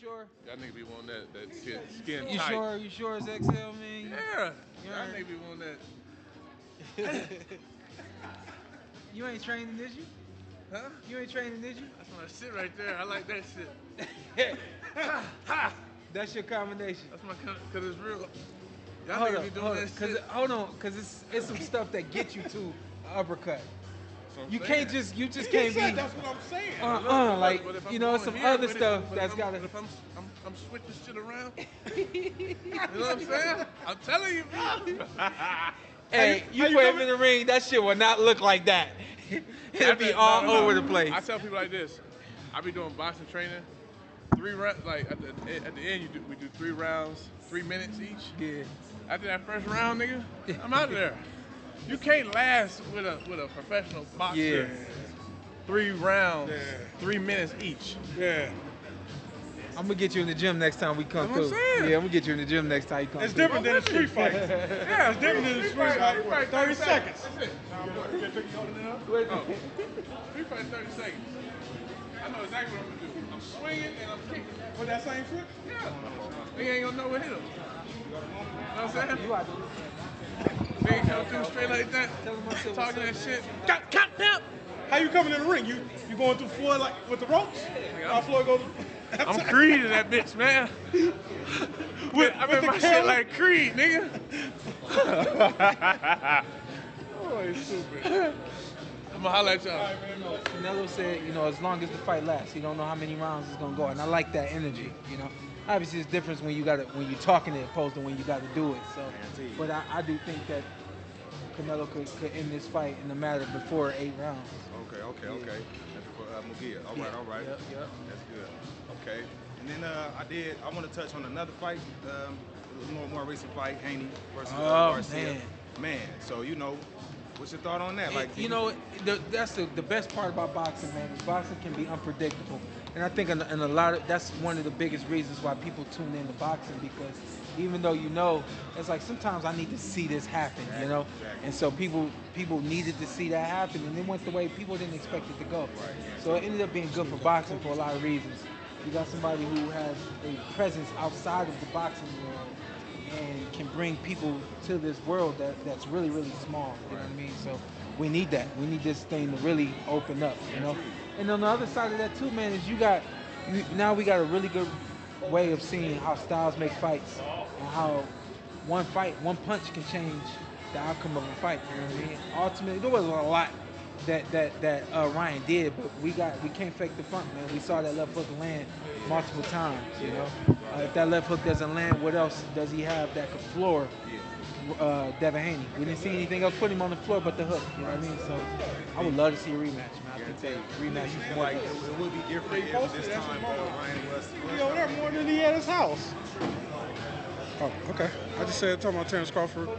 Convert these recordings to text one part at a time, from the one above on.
sure? Y'all niggas be wanting that skin You tight. sure? You sure it's XL, man? Yeah. Y'all niggas be wanting that. You ain't training, did you? Huh? You ain't training, did you? That's my shit right there. I like that shit. That's your combination. That's my cause it's real. Y'all niggas be doing that shit. Hold on, cause it's some stuff that gets you to an uppercut. You saying. You just can't be. That's what I'm saying. Like but you know, some other stuff that's gotta. If I'm switching shit around, you know what I'm saying? I'm telling you, bro. Hey, you put him in the ring, that shit will not look like that. It'll be all over the place. I tell people like this. I be doing boxing training. 3 rounds, like at the end, we do 3 rounds, 3 minutes each. Yeah. After that first round, nigga, I'm out of there. You can't last with a professional boxer. Yeah. 3 rounds, 3 minutes each. Yeah. I'm gonna get you in the gym next time we come That's through. what I'm saying. Yeah, I'm gonna get you in the gym next time you come It's through. different than a street fight. Yeah, It's different than a street fight. 30 seconds. That's it. Street fight 30 seconds. I know exactly what I'm gonna do. I'm swinging and I'm kicking. With that same trick? Yeah. They ain't gonna know what hit him. You know what I'm saying? You out They ain't gonna do straight like that. Talking that shit. Cut, pimp. How you coming in the ring? You going through Floyd like with the ropes? How Floyd goes? I'm Creed in that bitch, man. I'm in my shit like Creed, nigga. Oh, he's stupid. I'm gonna holler at y'all. Canelo said, you know, as long as the fight lasts, you don't know how many rounds it's gonna go, and I like that energy. You know, obviously it's different when you're talking it opposed to when you got to do it. So, but I do think that Canelo could end this fight in a matter before 8 rounds. Okay. That's for Munguia. All right. Yep. That's good. Okay. And then I want to touch on another fight, more recent fight, Haney versus Garcia. Man, so you know, what's your thought on that? Like, you know, that's the best part about boxing, man. Is boxing can be unpredictable, and I think in a lot of that's one of the biggest reasons why people tune into boxing, because even though you know, it's like sometimes I need to see this happen, you know, and so people needed to see that happen, and it went the way people didn't expect it to go. So it ended up being good for boxing for a lot of reasons. You got somebody who has a presence outside of the boxing world and can bring people to this world that's really, really small, you know what I mean? So we need that. We need this thing to really open up, you know? And on the other side of that too, man, is now we got a really good way of seeing how styles make fights and how one punch can change the outcome of a fight, you know what I mean? Ultimately, there was a lot that Ryan did, but we can't fake the funk, man. We saw that left hook land multiple times, you know. If that left hook doesn't land, what else does he have that could floor Devin Haney? We didn't see anything else put him on the floor but the hook, you know what I mean? So I would love to see a rematch, man. I think that rematch is more. Like it would be different if this time Ryan was. He over there more than he at his house. Oh, okay. I just said talking about Terrence Crawford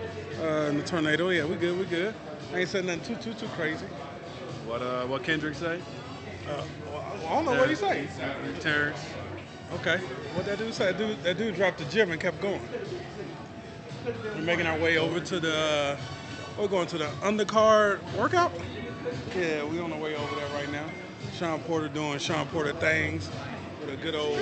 and the tornado. Yeah, we good. I ain't said nothing too crazy. What Kendrick say? I don't know what he say. Terrence. Okay. What that dude say? That dude dropped the gym and kept going. We're making our way over to we're going to the Undercard workout. Yeah, we're on the way over there right now. Shawn Porter doing Shawn Porter things with a good old.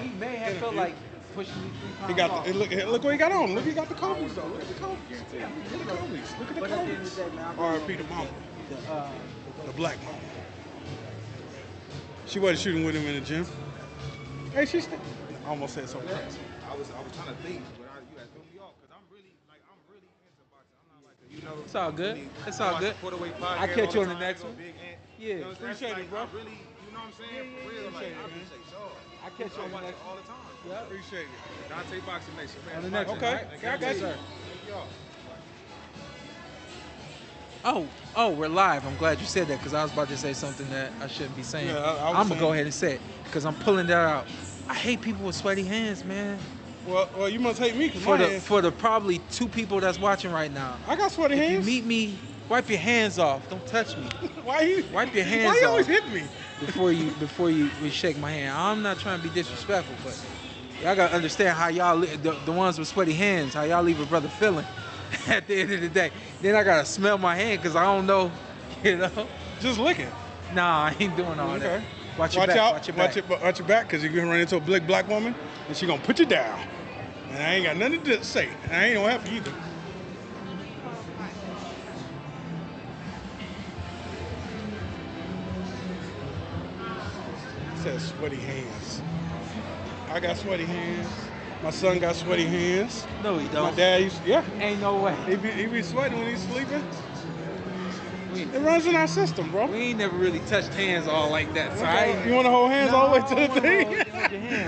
He may have felt like pushing me 3 pounds. He got look what he got on. Look, he got the Kobe's though. Look at the Kobe's. Look at the Kobe's. Look at the Kobe's. R.I.P. the mama. The black mama. She wasn't shooting with him in the gym. Hey, I almost said something crazy. I was trying to think, but you had threw me off because I'm really into boxing. I'm not like a, It's all good. It's all good. PorterWay Podcast. I'll catch you on the next one. Yeah. You know, Appreciate it, bro. I really, you know what I'm saying? For real, like, I appreciate y'all. I'll catch you on the next one. all the time. Yeah. Appreciate it. Dante Boxing Nation, man. On the next one. Okay. Right? Yeah, I got you. Thank y'all. Oh, we're live. I'm glad you said that because I was about to say something that I shouldn't be saying. Yeah, I was I'm going to saying- go ahead and say it because I'm pulling that out. I hate people with sweaty hands, man. Well, you must hate me because For the probably 2 people that's watching right now. I got sweaty If you hands. meet me, wipe your hands off. Don't touch me Why you? Wipe your hands Why you always off. hit me? before you shake my hand. I'm not trying to be disrespectful, but y'all got to understand how y'all, the ones with sweaty hands, how y'all leave a brother feeling at the end of the day. Then I got to smell my hand because I don't know, you know. Just licking. Nah, I ain't doing all Okay. that. Watch your back. out. Watch your back. Watch your back, because you're gonna run into a big black woman, and she's gonna put you down. And I ain't got nothing to say. And I ain't gonna help you either. It says sweaty hands. I got sweaty hands. My son got sweaty hands. No, he don't. My dad used to, yeah. Ain't no way. He be sweating when he's sleeping. It runs in our system, bro. We ain't never really touched hands all like that. So You want to hold hands all the way to the thing?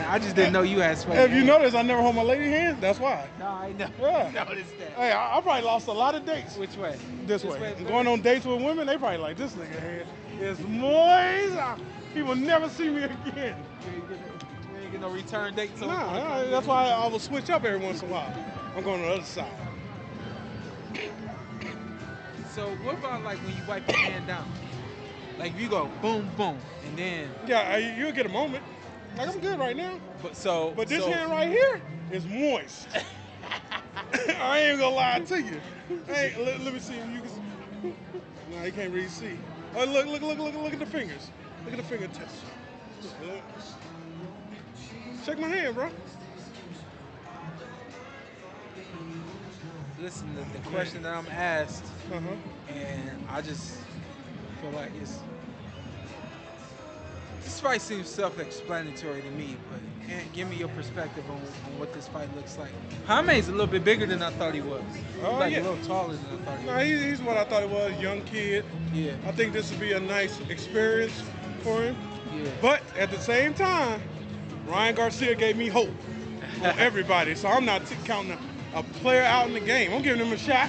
I just didn't know you had sweaty Have hands. you noticed I never hold my lady hand? That's why. No, I never Yeah. noticed that. Hey, I probably lost a lot of dates. Which way? This way. And going on dates with women, they probably like, this nigga hand is moist. He will never see me again. You ain't get no return date. So Nah, that's why I will switch up every once in a while. I'm going to the other side. So what about like when you wipe your hand down? Like if you go boom, boom, and then. Yeah, you'll get a moment. Like, I'm good right now. But this hand right here is moist. I ain't gonna lie to you. Hey, let me see if you can. No, you can't really see. Oh, look at the fingers. Look at the fingertips. Check my hand, bro. Listen, the question that I'm asked, and I just feel like this fight seems self-explanatory to me, but give me your perspective on what this fight looks like. Jaime's a little bit bigger than I thought he was. He's like a little taller than I thought he was. No, he's what I thought he was, young kid. Yeah. I think this would be a nice experience for him. Yeah. But at the same time, Ryan Garcia gave me hope on everybody, so I'm not counting a player out in the game. I'm giving him a shot.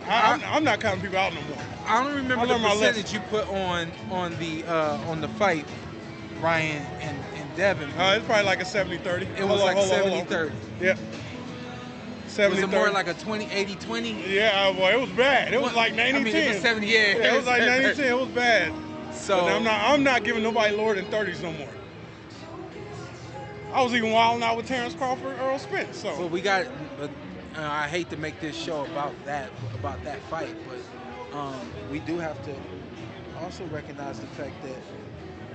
I'm not counting people out no more. I don't remember the percentage you put on the fight, Ryan and Devin. It's probably like a 70-30. It was like 70-30. Yeah. 70-30. Was it more like a 80-20? Yeah, boy, it was bad. It was like 90-10. I mean, it was 70, yeah. It was like 90-10. It was bad. So I'm not giving nobody lower than 30s no more. I was even wilding out with Terrence Crawford, Earl Spence. So. But we got. I hate to make this show about that fight, but we do have to also recognize the fact that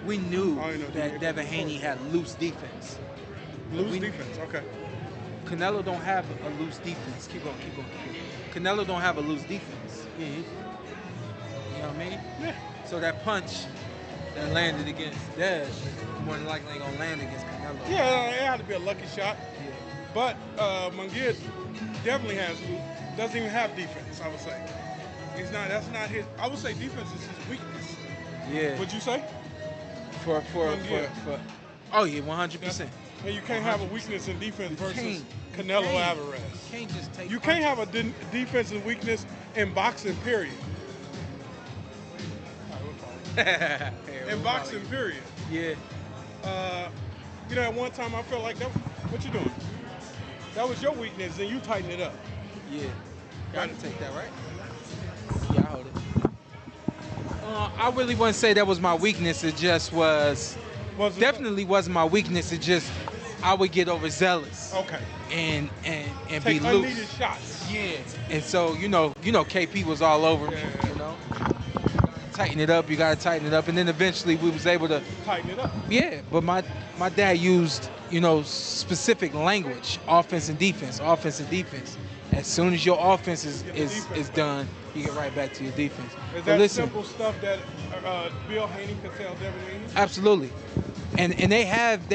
we knew that Devin Haney had loose defense. Loose defense, okay. Canelo don't have a loose defense. Keep going. Canelo don't have a loose defense. Mm-hmm. You know what I mean? Yeah. So that punch that landed against Dev more than likely ain't gonna land against Canelo. Yeah, it had to be a lucky shot. Yeah. But Munguia definitely doesn't even have defense, I would say. That's not his, I would say defense is his weakness. Yeah. Would you say? For oh yeah, 100%. And you can't have a weakness in defense versus Canelo Alvarez. You can't just take. You can't have a defensive weakness in boxing, period. In boxing, period. Yeah. At one time I felt like that. What you doing? That was your weakness, and you tighten it up. Yeah. Got to take that, right? Yeah, I hold it. I really wouldn't say that was my weakness. It just was. Definitely wasn't my weakness. It just I would get overzealous. Okay. And take be unneeded loose. shots. Yeah. And so you know, KP was all over me. Yeah. You know. Tighten it up. You gotta tighten it up, and then eventually we was able to tighten it up. Yeah, but my dad used specific language, offense and defense. As soon as your offense is done, you get right back to your defense. Is that simple stuff that Bill Haney could tell Devin Haney? Absolutely, and they have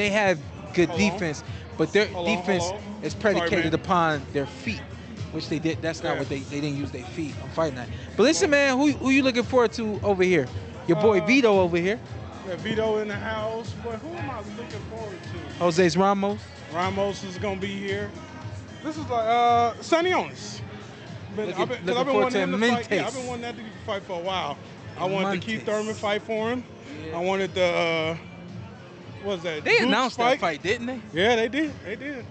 good defense, but their defense is predicated upon their feet. Which they did. That's not what they didn't use their feet. I'm fighting that. But listen, man, who you looking forward to over here? Your boy Veto over here. Yeah, Veto in the house. But who am I looking forward to? Jesus Ramos. Ramos is gonna be here. This is like Sonny Onus. I've been wanting him to fight. Yeah, I've been wanting that to fight for a while. I wanted the Keith Thurman fight for him. Yeah. I wanted the what was that? They announced that fight, didn't they? Yeah, they did. They did.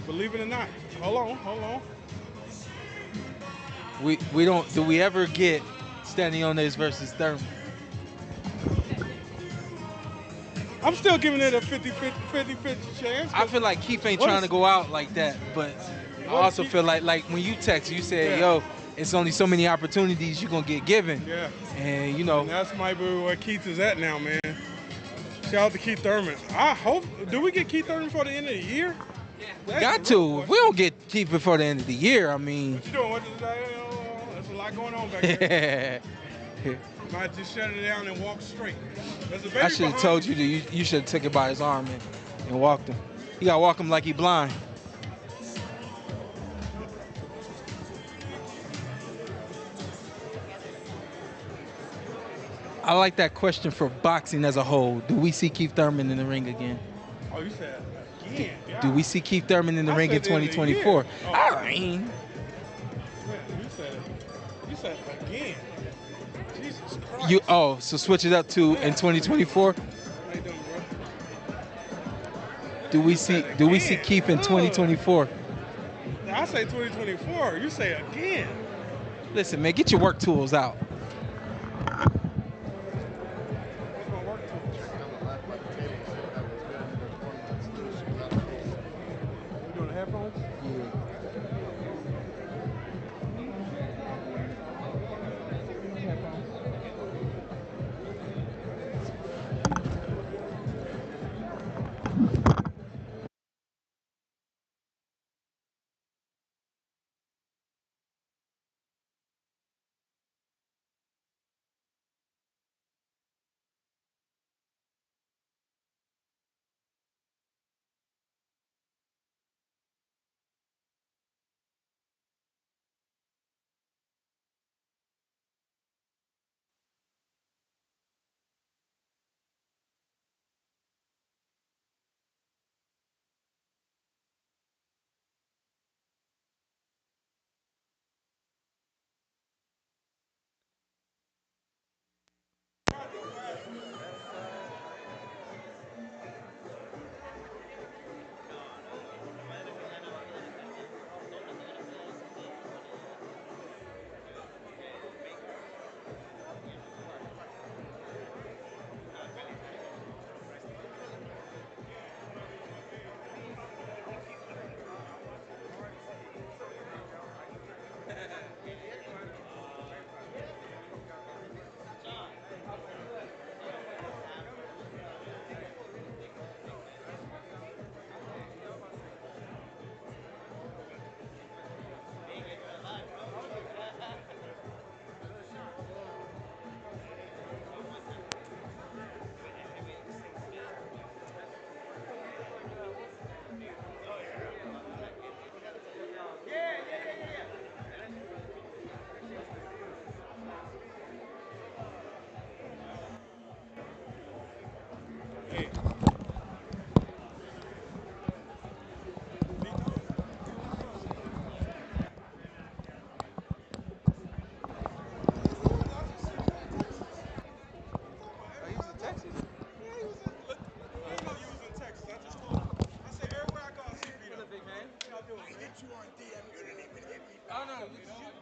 Believe it or not. Hold on. We don't. Do we ever get Staniones versus Thurman? I'm still giving it a 50-50 chance. I feel like Keith ain't trying to go out like that, but I also feel like when you text, you said, "Yo, it's only so many opportunities you're gonna get given." Yeah. And and that's might be where Keith is at now, man. Shout out to Keith Thurman. I hope. Do we get Keith Thurman before the end of the year? We got to. If we don't get Keith before the end of the year, I mean. What you doing? What is that? There's a lot going on back there. Might just shut it down and walk straight. I should have told you that you should have took it by his arm and walked him. You gotta walk him like he blind. I like that question for boxing as a whole. Do we see Keith Thurman in the ring again? Oh, you said again? Do we see Keith Thurman in the ring in 2024? Oh, I mean, you said again. Jesus Christ. So switch it up to in 2024. How you doing, bro? Do we see Keith in 2024? I say 2024. You say again. Listen, man, get your work tools out.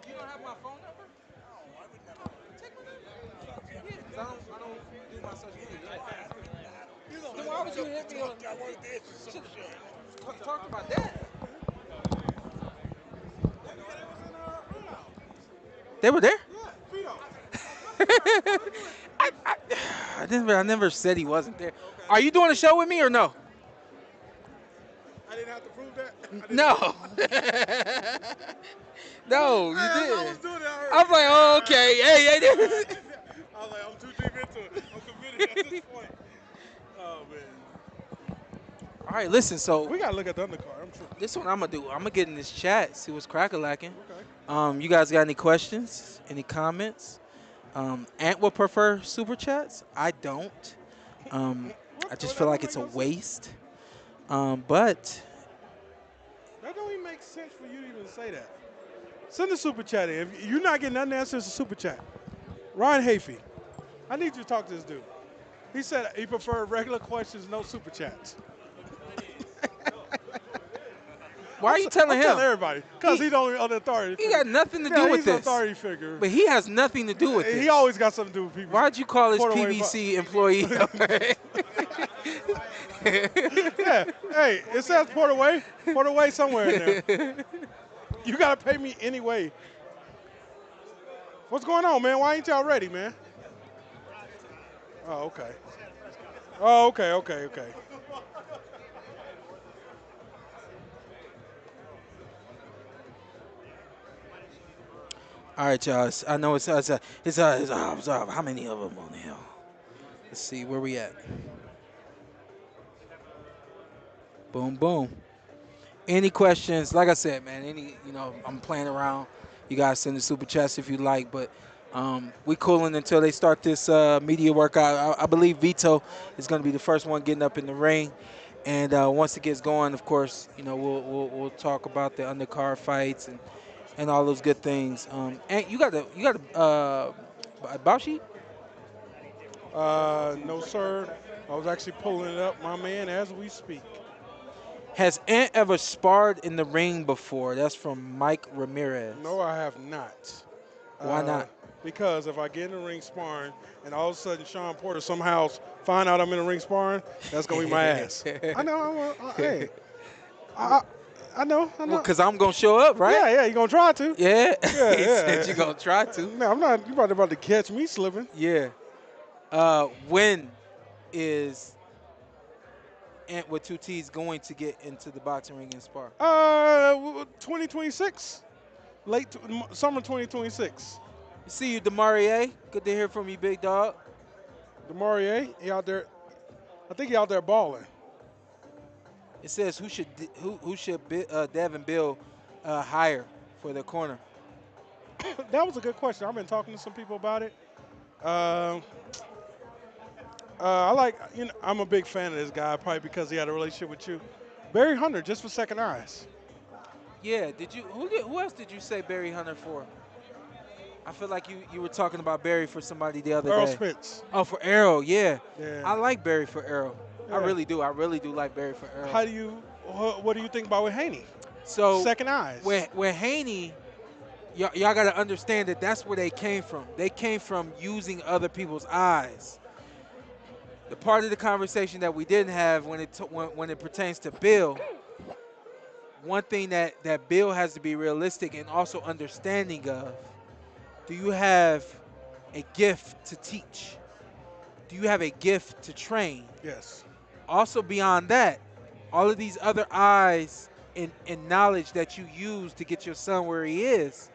You don't have my phone number? No, I would never. Take my number. Yeah, because I don't do my social media. Then why would you hit me on? I wanted to answer some shit. Talk about that. They were there? Yeah, I never said he wasn't there. Are you doing a show with me or no? I didn't have to prove that? No. No, you did. I was doing it. I was like, oh, okay. Hey. I was like, I'm too deep into it. I'm committed at this point. Oh, man. All right, listen, so. We got to look at the undercard. This one I'm going to do. I'm going to get in this chat, see what's crack-a-lacking. Okay. You guys got any questions? Any comments? Antt would prefer super chats. I don't. I just feel like it's a waste. But. That don't even make sense for you to even say that. Send a super chat in. If you're not getting nothing to answer, it's a super chat. Ryan Hafey, I need you to talk to this dude. He said he preferred regular questions, no super chats. Why are you telling him? Tell everybody, because he's the only other authority. He got nothing to do with he's this. He's an authority figure. But he has nothing to do with this. He always got something to do with people. Why'd you call his PBC employee? Yeah. Hey, it says PorterWay. PorterWay somewhere in there. You got to pay me anyway. What's going on, man? Why ain't y'all ready, man? Oh, okay. Oh, okay. All right, y'all. I know how many of them on here? Let's see where we at. Boom, boom. Any questions? Like I said, man. I'm playing around. You guys send the super chats if you like, but we cooling until they start this media workout. I believe Veto is going to be the first one getting up in the ring, and once it gets going, of course, we'll talk about the undercard fights and all those good things. And you got a bout sheet? No, sir. I was actually pulling it up, my man, as we speak. Has Antt ever sparred in the ring before? That's from Mike Ramirez. No, I have not. Why not? Because if I get in the ring sparring and all of a sudden Shawn Porter somehow find out I'm in the ring sparring, that's going to be my ass. I know. Hey. I know. Well, because I'm going to show up, right? Yeah, you're going to try to. Yeah. Yeah, He said you're going to try to. No, I'm not. You're about to catch me slipping. Yeah. When is Antt with two T's going to get into the boxing ring and spar? 2026. Summer 2026. See you, Demarie. Good to hear from you, big dog. Demarie, he out there. I think he out there balling. It says who should Devin Bill hire for the corner? That was a good question. I've been talking to some people about it. I'm a big fan of this guy, probably because he had a relationship with you. Barry Hunter, just for second eyes. Yeah, who else did you say Barry Hunter for? I feel like you were talking about Barry for somebody the other Earl day. Spence. Oh, for Errol, yeah. Yeah. I like Barry for Errol. Yeah. I really do like Barry for Errol. What do you think about with Haney? So second eyes. With Haney, y'all got to understand that that's where they came from. They came from using other people's eyes. The part of the conversation that we didn't have when it pertains to Bill, one thing that Bill has to be realistic and also understanding of, do you have a gift to teach? Do you have a gift to train? Yes. Also beyond that, all of these other eyes and knowledge that you use to get your son where he is,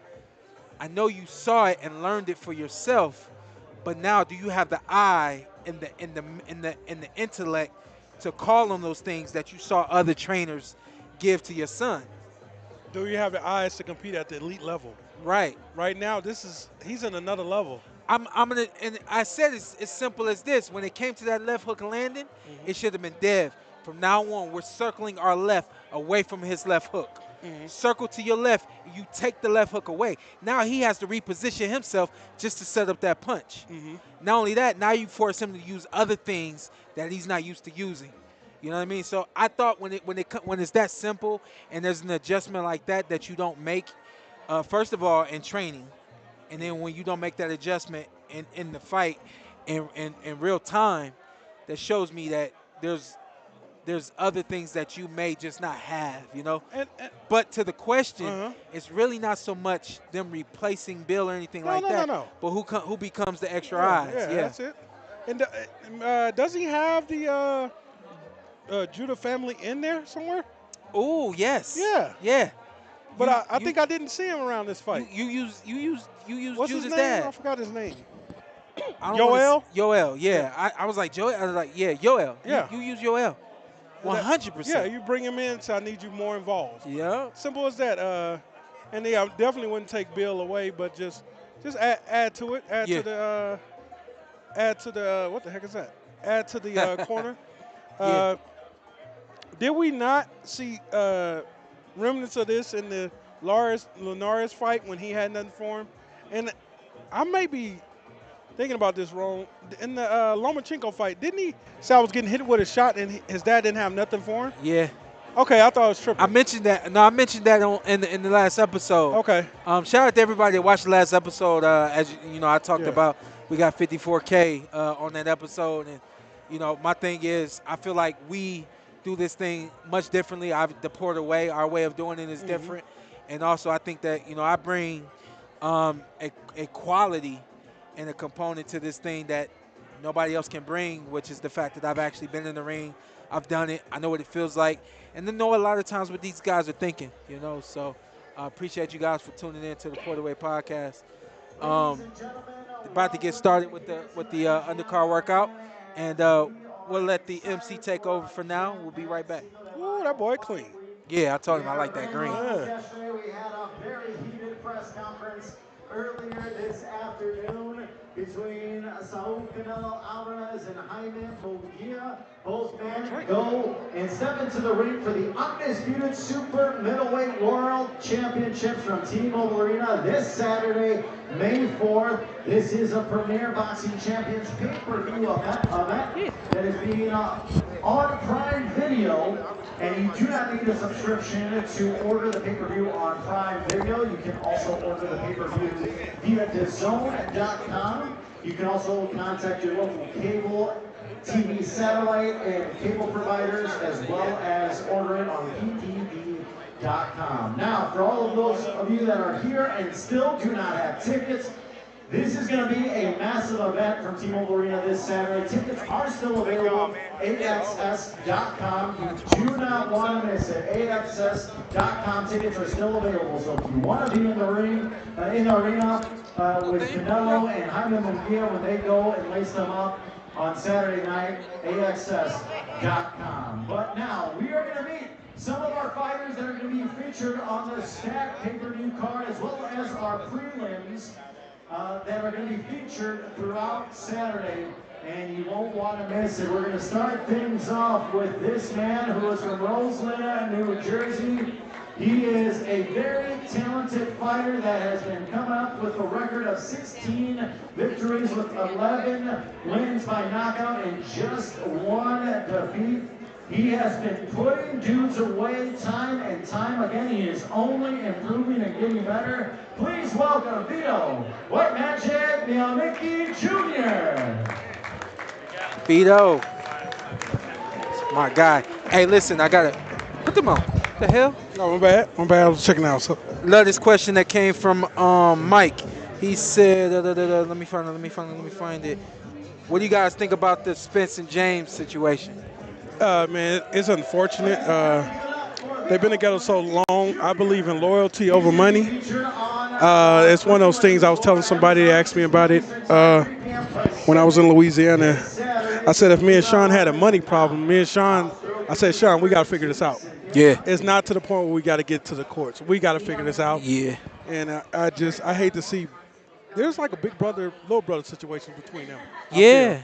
I know you saw it and learned it for yourself, but now do you have the eye and the intellect to call on those things that you saw other trainers give to your son? Do you have the eyes to compete at the elite level? Right. Right now, he's in another level. I said it's as simple as this. When it came to that left hook landing, it should have been Dev. From now on, we're circling our left away from his left hook. Circle to your left, you take the left hook away. Now he has to reposition himself just to set up that punch. Not only that, now you force him to use other things that he's not used to using. You know what I mean? So I thought when it's that simple and there's an adjustment like that you don't make, first of all, in training, and then when you don't make that adjustment in the fight in real time, that shows me that there's other things that you may just not have, you know. But to the question, it's really not so much them replacing Bill or anything like that. No. But who becomes the extra eyes? Yeah, that's it. And does he have the Judah family in there somewhere? Oh yes. Yeah. But I think I didn't see him around this fight. You use What's Judah's his name? dad. I forgot his name. Yoel? Yoel, yeah. I was like, Joel. I was like, yeah, Yoel. Yeah. You use Yoel. 100%. Yeah, you bring him in, so I need you more involved. Yeah. Simple as that. And I definitely wouldn't take Bill away, but just add to it. Add to the what the heck is that? Add to the corner. Did we not see remnants of this in the Linares fight when he had nothing for him? And I may be thinking about this wrong. In the Lomachenko fight, didn't he say I was getting hit with a shot and his dad didn't have nothing for him? Yeah. Okay, I thought it was tripping. I mentioned that. No, I mentioned that in the last episode. Okay. Shout out to everybody that watched the last episode. As you know, I talked about we got 54K on that episode, and you know, my thing is I feel like we do this thing much differently. The PorterWay, our way of doing it is different, and also I think that I bring a quality and a component to this thing that nobody else can bring, which is the fact that I've actually been in the ring. I've done it. I know what it feels like, and then know a lot of times what these guys are thinking. So I appreciate you guys for tuning in to the PorterWay Podcast. About to get started with the undercard workout, and we'll let the MC take over for now. We'll be right back. Ooh, that boy clean. Yeah, I told him I like that green. Yeah. Yesterday we had a very heated press conference earlier this afternoon between Saul Canelo Alvarez and Jaime Munguia. Both men go and step into the ring for the undisputed super middleweight world championships from T-Mobile Arena this Saturday, May 4th. This is a Premier Boxing Champions pay-per-view event that is being on Prime Video. And you do not need a subscription to order the pay-per-view on Prime Video. You can also order the pay-per-view via DAZN.com. You can also contact your local cable TV satellite and cable providers, as well as order it on PTV.com. Now, for all of those of you that are here and still do not have tickets, this is going to be a massive event from T-Mobile Arena this Saturday. Tickets are still available. AXS.com. You do not want to miss it. AXS.com. Tickets are still available. So if you want to be in the ring, in the arena with Canelo and Jaime Munguia when they go and lace them up on Saturday night, AXS.com. But now we are going to meet some of our fighters that are going to be featured on the stacked pay-per-view card, as well as our prelims. That are going to be featured throughout Saturday, and you won't want to miss it. We're going to start things off with this man who is from Rosalina, New Jersey. He is a very talented fighter that has been coming up with a record of 16 victories with 11 wins by knockout and just one defeat. He has been putting dudes away time and time again. He is only improving and getting better. Please welcome Veto, White Magic Miami Jr. Veto, my guy. Hey, listen, I gotta put them on. The hell? No, my bad. I was checking out. So. Love this question that came from Mike. He said, let me find it. What do you guys think about the Spence and James situation? Man, it's unfortunate. They've been together so long. I believe in loyalty over money. It's one of those things. I was telling somebody, they asked me about it when I was in Louisiana. I said, if me and Shawn had a money problem, I said, Shawn, we got to figure this out. Yeah. It's not to the point where we got to get to the courts. We got to figure this out. Yeah. And I hate to see, there's like a big brother, little brother situation between them. Yeah.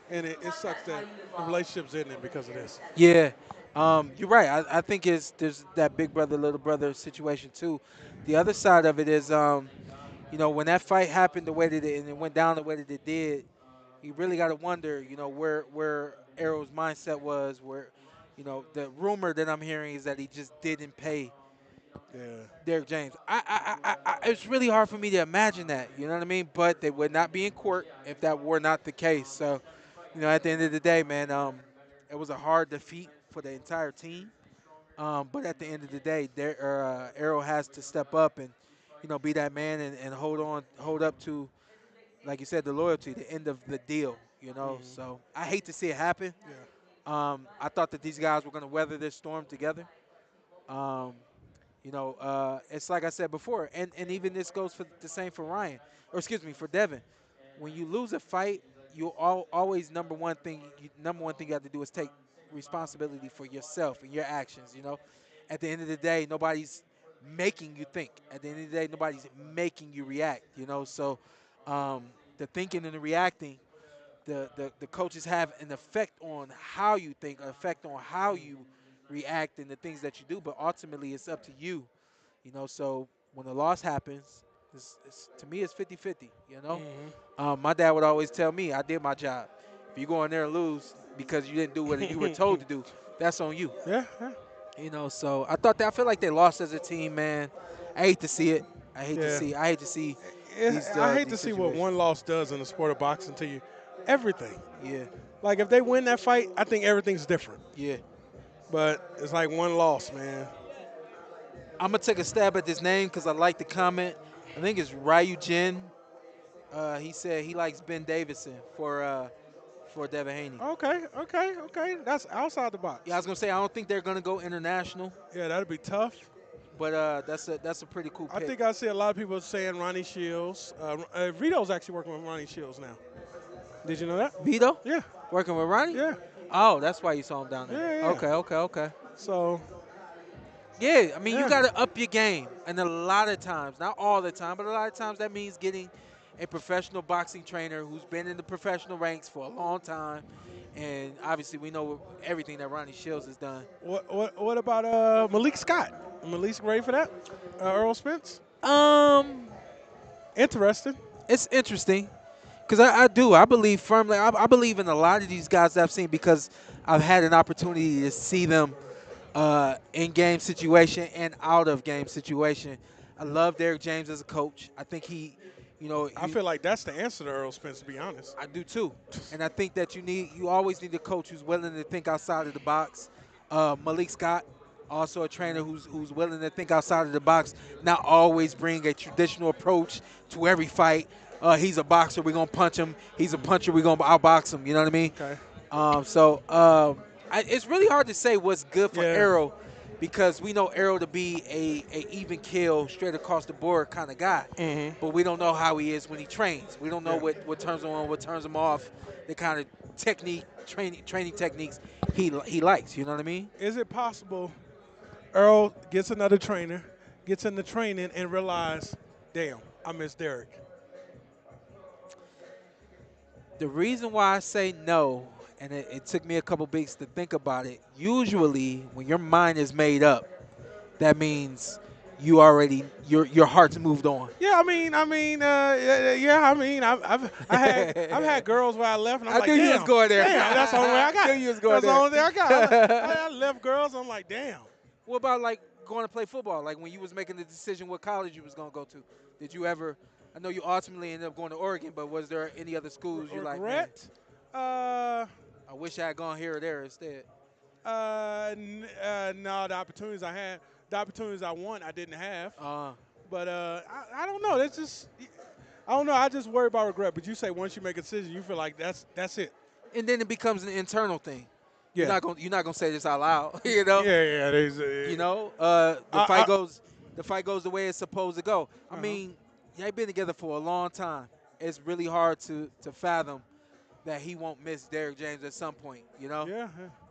And it sucks that the relationship's ending because of this. Yeah. You're right. I think there's that big brother, little brother situation too. The other side of it is, when that fight happened the way that it went down the way that it did, you really got to wonder, where Errol's mindset was, where, the rumor that I'm hearing is that he just didn't pay Derrick James. It's really hard for me to imagine that, you know what I mean? But they would not be in court if that were not the case. So, at the end of the day, man, it was a hard defeat for the entire team. But at the end of the day, Errol has to step up and, be that man and hold up to, like you said, the loyalty, the end of the deal, So I hate to see it happen. Yeah. I thought that these guys were going to weather this storm together. It's like I said before, and even this goes for the same for Ryan, for Devin. When you lose a fight, you always number one thing you have to do is take responsibility for yourself and your actions. At the end of the day, nobody's making you think. At the end of the day, nobody's making you react. So the thinking and the reacting, the coaches have an effect on how you think, an effect on how you react and the things that you do. But ultimately, it's up to you. So when the loss happens, to me, it's 50-50, My dad would always tell me, I did my job. If you go in there and lose because you didn't do what you were told to do, that's on you. Yeah. So I feel like they lost as a team, man. I hate to see it. I hate to see. I hate to see. I hate to see what one loss does in the sport of boxing to you. Everything. Yeah. Like if they win that fight, I think everything's different. Yeah. But it's like one loss, man. I'm going to take a stab at this name because I like the comment. I think it's Ryu Jin. He said he likes Ben Davison for for Devin Haney. Okay. That's outside the box. Yeah, I was gonna say I don't think they're gonna go international, Yeah, that'd be tough. but that's a pretty cool I pick. think I see a lot of people saying Ronnie Shields. Vito's actually working with Ronnie Shields now. Did you know that? Vito Yeah. working with Ronnie. Yeah. Oh, that's why you saw him down there. Yeah. Okay. So, Yeah, I mean, you Yeah. got to up your game. And a lot of times, not all the time, but a lot of times that means getting a professional boxing trainer who's been in the professional ranks for a long time. And obviously, we know everything that Ronnie Shields has done. what about Malik Scott? Malik's ready for that? Earl Spence? Interesting. It's interesting because I do. I believe firmly. I believe in a lot of these guys that I've seen because I've had an opportunity to see them in-game situation and out-of-game situation. I love Derrick James as a coach. I think I feel like that's the answer to Earl Spence, to be honest. I do too, and I think that you always need a coach who's willing to think outside of the box. Malik Scott, also a trainer who's willing to think outside of the box, not always bring a traditional approach to every fight. He's a boxer, we're gonna punch him. He's a puncher, we're gonna outbox him. You know what I mean? Okay. It's really hard to say what's good for Yeah. Errol because we know Errol to be a even kill, straight across the board kind of guy. Mhm. But we don't know how he is when he trains. We don't know Yeah. what turns him on, what turns him off, the kind of training techniques he likes. You know what I mean? Is it possible Earl gets another trainer, gets into training, and realize, damn, I miss Derrick? The reason why I say no, and it took me a couple weeks to think about it, usually when your mind is made up, that means your heart's moved on. Yeah, I've had girls where I left and I'm I like, knew you damn, was going there. damn, that's the only way I got. I knew you was going That's the only thing I got. I left girls. I'm like, damn. What about like going to play football? Like when you was making the decision what college you was going to go to, did you ever? I know you ultimately ended up going to Oregon, but was there any other schools you like? Man, Regret? I wish I had gone here or there instead. No, the opportunities I want, I didn't have. Uh, But I don't know. That's just, I don't know. I just worry about regret. But you say once you make a decision, you feel like that's it. and then it becomes an internal thing. Yeah. You're not gonna say this out loud, you know. Yeah. There's, You know, the fight goes the way it's supposed to go. I mean, they've been together for a long time. It's really hard to fathom that he won't miss Derrick James at some point. You know. Yeah.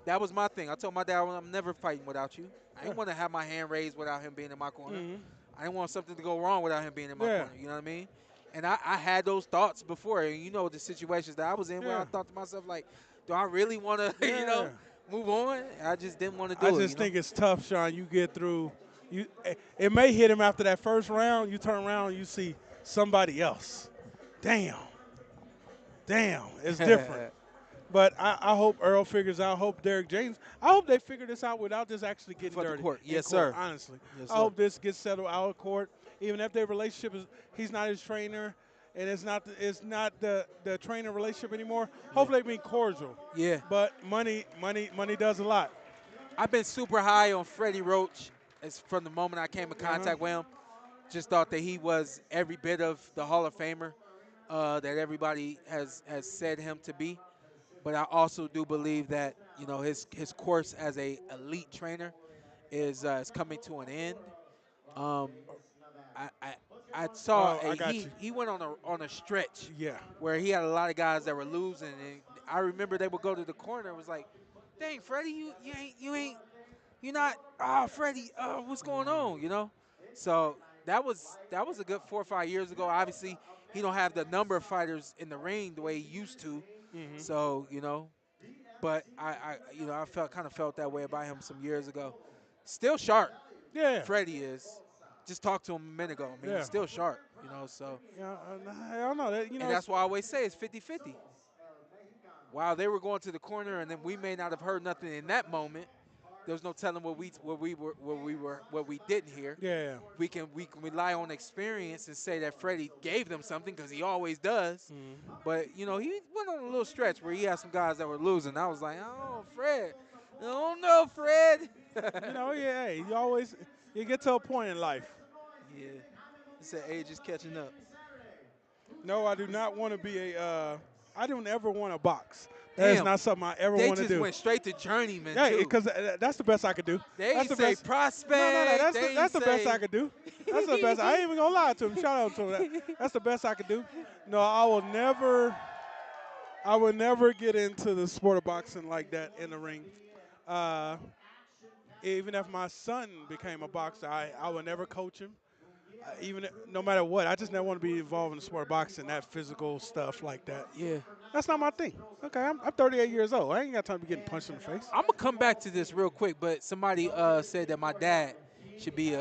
That was my thing. I told my dad, I'm never fighting without you. I didn't want to have my hand raised without him being in my corner. Mhm. I didn't want something to go wrong without him being in my Yeah. corner. You know what I mean? And I had those thoughts before. And you know the situations that I was in where I Yeah. thought to myself, like, do I really want to, Yeah. move on? I just didn't want to do I it. just think it's tough, Shawn. You get through. It may hit him after that first round. You turn around, you see somebody else. Damn, it's different. But I hope Earl figures out. I hope Derrick James. I hope they figure this out without this actually getting For the dirty. court. in Yes, court, sir. Honestly, Yes, I sir. hope this gets settled out of court. Even if their relationship is, he's not his trainer, and it's not the trainer relationship anymore. Hopefully, they be cordial. Yeah. But money does a lot. I've been super high on Freddie Roach as from the moment I came in contact with him. Just thought that he was every bit of the Hall of Famer that everybody has said him to be. But I also do believe that his course as a elite trainer is coming to an end. I saw I got you. he went on a stretch Yeah. where he had a lot of guys that were losing, and I remember they would go to the corner and was like, "Dang, Freddie, you're not Freddie, what's going on?" So that was a good 4 or 5 years ago. Obviously, he don't have the number of fighters in the ring the way he used to. So but I kind of felt that way about him some years ago. Still sharp. Yeah. Freddie is. Just talked to him a minute ago. I mean, Yeah. he's still sharp. So. Yeah, I don't know. And that's why I always say it's 50-50. While they were going to the corner, and then we may not have heard nothing in that moment. There's no telling what we didn't hear. Yeah. We can rely on experience and say that Freddie gave them something because he always does. But he went on a little stretch where he had some guys that were losing. I was like, oh, Fred, I don't know, Fred. You get to a point in life. Yeah, it's that age is catching up. No, I do not want to be I don't ever want to box. That is Damn. not something I ever They want to just do. went straight to journeyman, Yeah, too. because that's the best I could do. They That's ain't the say best. prospect. No. They That's the best say- I could do. That's the best. I ain't even gonna lie to him. Shout out to him. That's the best I could do. No, I will never get into the sport of boxing like that in the ring. Even if my son became a boxer, I would never coach him. No matter what, I just never want to be involved in the sport of boxing, that physical stuff like that. Yeah. That's not my thing. Okay, I'm 38 years old. I ain't got time to be getting punched in the face. I'm gonna come back to this real quick, but somebody said that my dad should be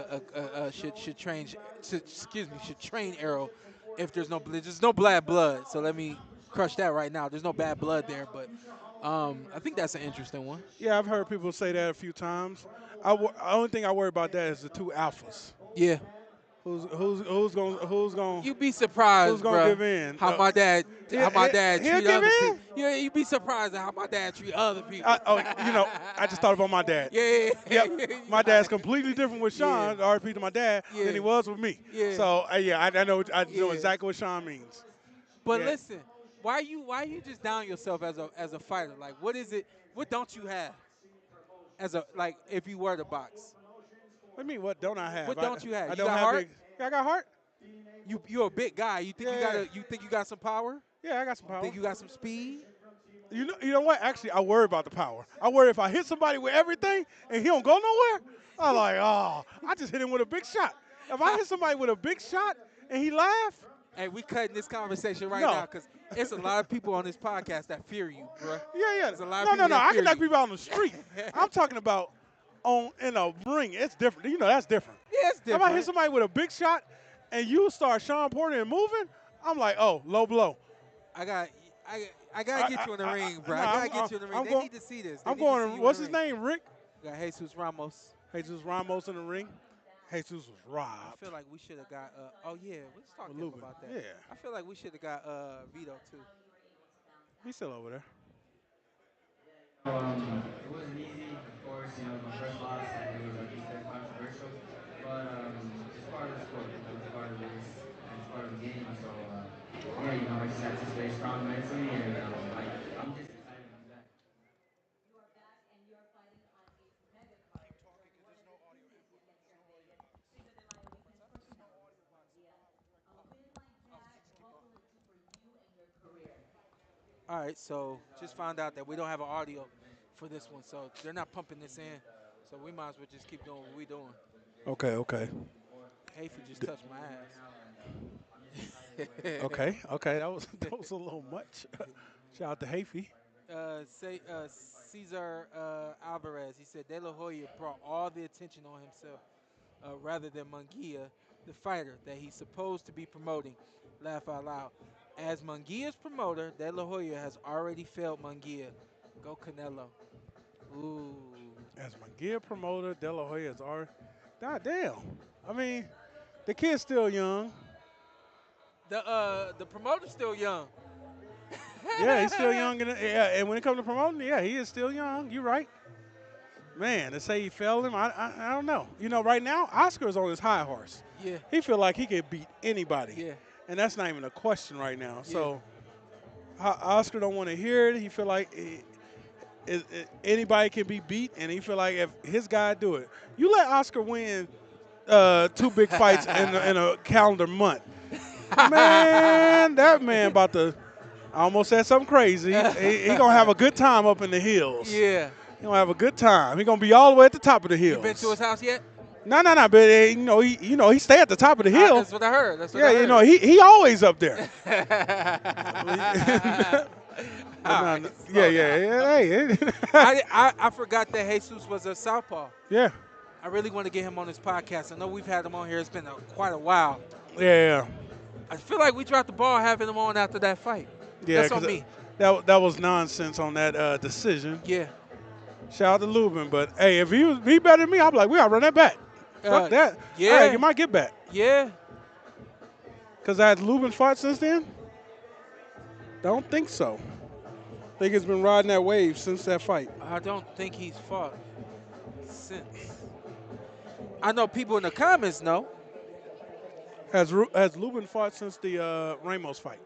should train should train Arrow if there's no bad blood. So let me crush that right now. There's no bad blood there, but I think that's an interesting one. Yeah, I've heard people say that a few times. Only thing I worry about that is the two alphas. Yeah. Who's going? You'd be surprised, Who's gonna bruh, give in? how my dad he'll treat give other in? people. Yeah, you'd be surprised at how my dad treat other people. I just thought about my dad. Yeah. Yep. My dad's completely different with Shawn, RP to my dad, Yeah. than he was with me. Yeah. So I know Yeah. exactly what Shawn means. But Yeah. listen, why you just down yourself as a fighter? Like, what is it? What don't you have? If you were to box, What do you mean? What don't I have? what don't you have? I You don't got have heart? I got heart. You're a big guy. You think Yeah. you think you got some power? Yeah, I got some power. Think you got some speed? You know what? Actually, I worry about the power. I worry if I hit somebody with everything and he don't go nowhere. I'm like, oh, I just hit him with a big shot. If I hit somebody with a big shot and he laugh, Hey, we cutting this conversation right No. now because it's a lot of people on this podcast that fear you, bruh. yeah. There's a lot of No. people that I fear can knock you. people out on the street. I'm talking about in a ring. It's different. You know, that's different. Yeah, it's If I hit different. somebody with a big shot and you start Shawn Porter and moving, I'm like, oh, low blow. I gotta get you in the ring, bro. no, I gotta I'm- get you in the ring. I'm They going- need to see this. I'm going. What's his name? Rick. We got Jesus Ramos. Jesus Ramos in the ring. Jesus was I robbed. feel like we should have got. Oh yeah, let's talk to him Lubin. about that. Yeah. I feel like we should have got Veto too. He's still over there. It wasn't easy, of course, my first loss, and it was, like you said, controversial. But it's part of the sport, it's part of the race, and it's part of the game. So, I just have to stay strong mentally, and I'm just excited to be back. All right, so just found out that we don't have an audio for this one, so they're not pumping this in. So we might as well just keep doing what we're doing. Okay. Hafey just touched my ass. Okay. That was a little much. Shout out to Hafey. Cesar Alvarez, he said De La Hoya brought all the attention on himself rather than Munguia, the fighter that he's supposed to be promoting. Laugh out loud. As Munguia's promoter, De La Hoya has already failed Munguia. Go Canelo. Ooh. As my gear promoter, De La Hoya is already. God damn. I mean, the kid's still young. The promoter's still young. Yeah, he's still young. And when it comes to promoting, yeah, he is still young. You're right. Man, to say he failed him, I don't know. Right now, Oscar's on his high horse. Yeah. He feel like he could beat anybody. Yeah. And that's not even a question right now. So Oscar don't want to hear it. He feel like anybody can be beat, and he feel like if his guy do it. You let Oscar win 2 big fights in a calendar month. Man, that man about to – I almost said something crazy. He going to have a good time up in the hills. Yeah. He going to have a good time. He going to be all the way at the top of the hills. You been to his house yet? No. But he stay at the top of the hill. That's what I heard. I heard. He always up there. Right. Hey. I forgot that Jesus was a southpaw. Yeah. I really want to get him on this podcast. I know we've had him on here. It's been quite a while. Yeah. I feel like we dropped the ball having him on after that fight. Yeah, That's on me. That was nonsense on that decision. Yeah. Shout out to Lubin, but hey, if he better than me, I'm like, we gotta run that back. Fuck that. Yeah. All right, get my get back. Yeah. Cause has Lubin fought since then? Don't think so. Think it's been riding that wave since that fight. I don't think he's fought since. I know people in the comments know. Has Lubin fought since the Ramos fight?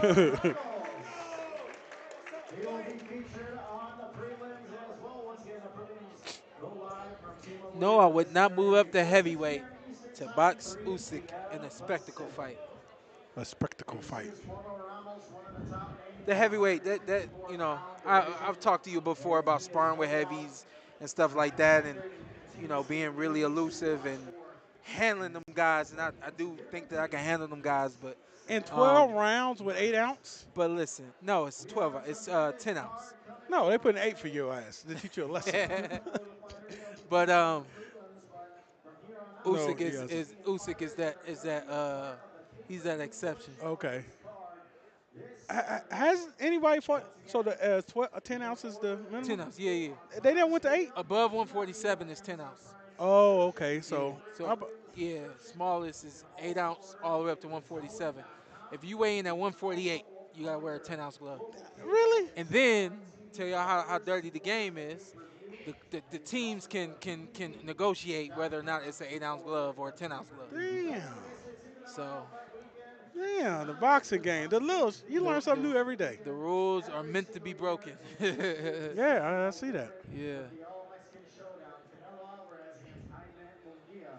He will be featured on the prelims as well. Once again, the prelims go live from T-Mobile No, I Arena would not move Saturday, up to 4 heavyweight p.m. Eastern to Time, box 3 Usyk in p.m. a spectacle Pacific. fight. A spectacle fight. Jesus Ramos, one of the top names, The heavyweight, that I've talked to you before about sparring with heavies and stuff like that, and being really elusive and handling them guys, and I do think that I can handle them guys, but In 12 rounds with 8 ounce? but listen, no, it's 12, it's 10 ounce. No, they put an 8 for your ass to teach you a lesson. But No, Usyk yes. is he's that exception. Okay. Has anybody fought? So the 10 ounces the minimum? 10 ounce, yeah. They never went to 8? Above 147 is 10 ounce. Oh, okay. So, Smallest is 8 ounce all the way up to 147. If you weigh in at 148, you gotta wear a 10 ounce glove. really? And then tell y'all how dirty the game is. The teams can negotiate whether or not it's an 8 ounce glove or a 10 ounce glove. Damn. So Damn, the boxing game. You learn something new every day. the rules are meant to be broken. Yeah, I see that. Yeah. The All-Mexican Showdown, Canelo Alvarez against Munguia.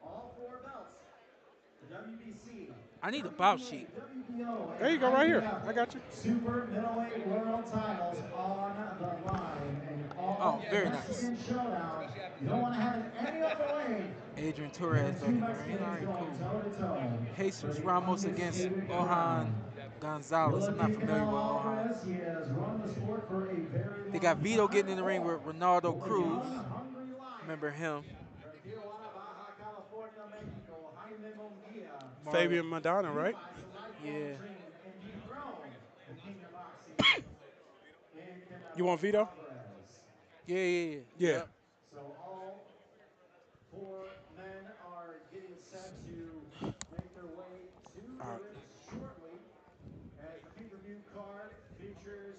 All 4 belts. The WBC. I need a bout sheet. WBO, There you go, right here. I got you. Super middleweight world titles on the line. And all very Mexican Showdown. You don't want to have it any other way. Adrian Torres back in the ring. All right, cool. Jesus Ramos against Ohan Gonzalez. I'm not familiar with Ohan. They got Veto getting in the ring with Ronaldo Cruz. Remember him. Fabian Madonna, right? Yeah. You want Veto? Yeah. Yeah. So all 4 men are getting set to make their way to the ring shortly, as the pay-per-view card features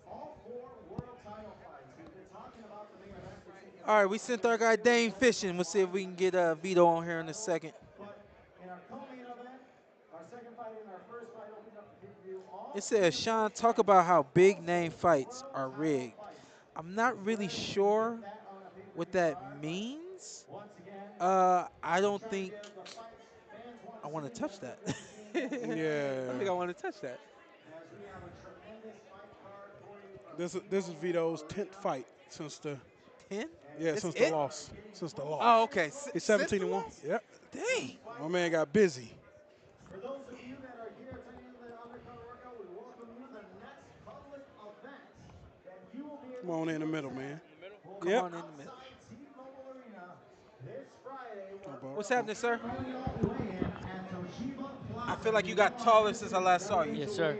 all 4 world title fights. We've been talking about the main event. All right, we sent our guy Dane fishing. We'll see if we can get Veto on here in a second. But in our co-main event, our second fight and our first fight opened up the pay-per-view. It says, Shawn, talk about how big name fights are rigged. I'm not really sure what that means. I don't think I want to touch that. Yeah. I don't think I want to touch that. This is Vito's 10th fight since the 10? since the loss. Since the loss. Oh, okay. He's 17-1. Yep. Dang. My man got busy. For those of you that are here attending the Undercard workout, we welcome you to the next public event that you will be able Come on in the middle, man. Come Yep. on in the middle. T-Mobile Arena this Friday. What's happening, sir? Weigh-in at Toshiba Plaza. I feel like you got taller since I last saw you. Yes, sir.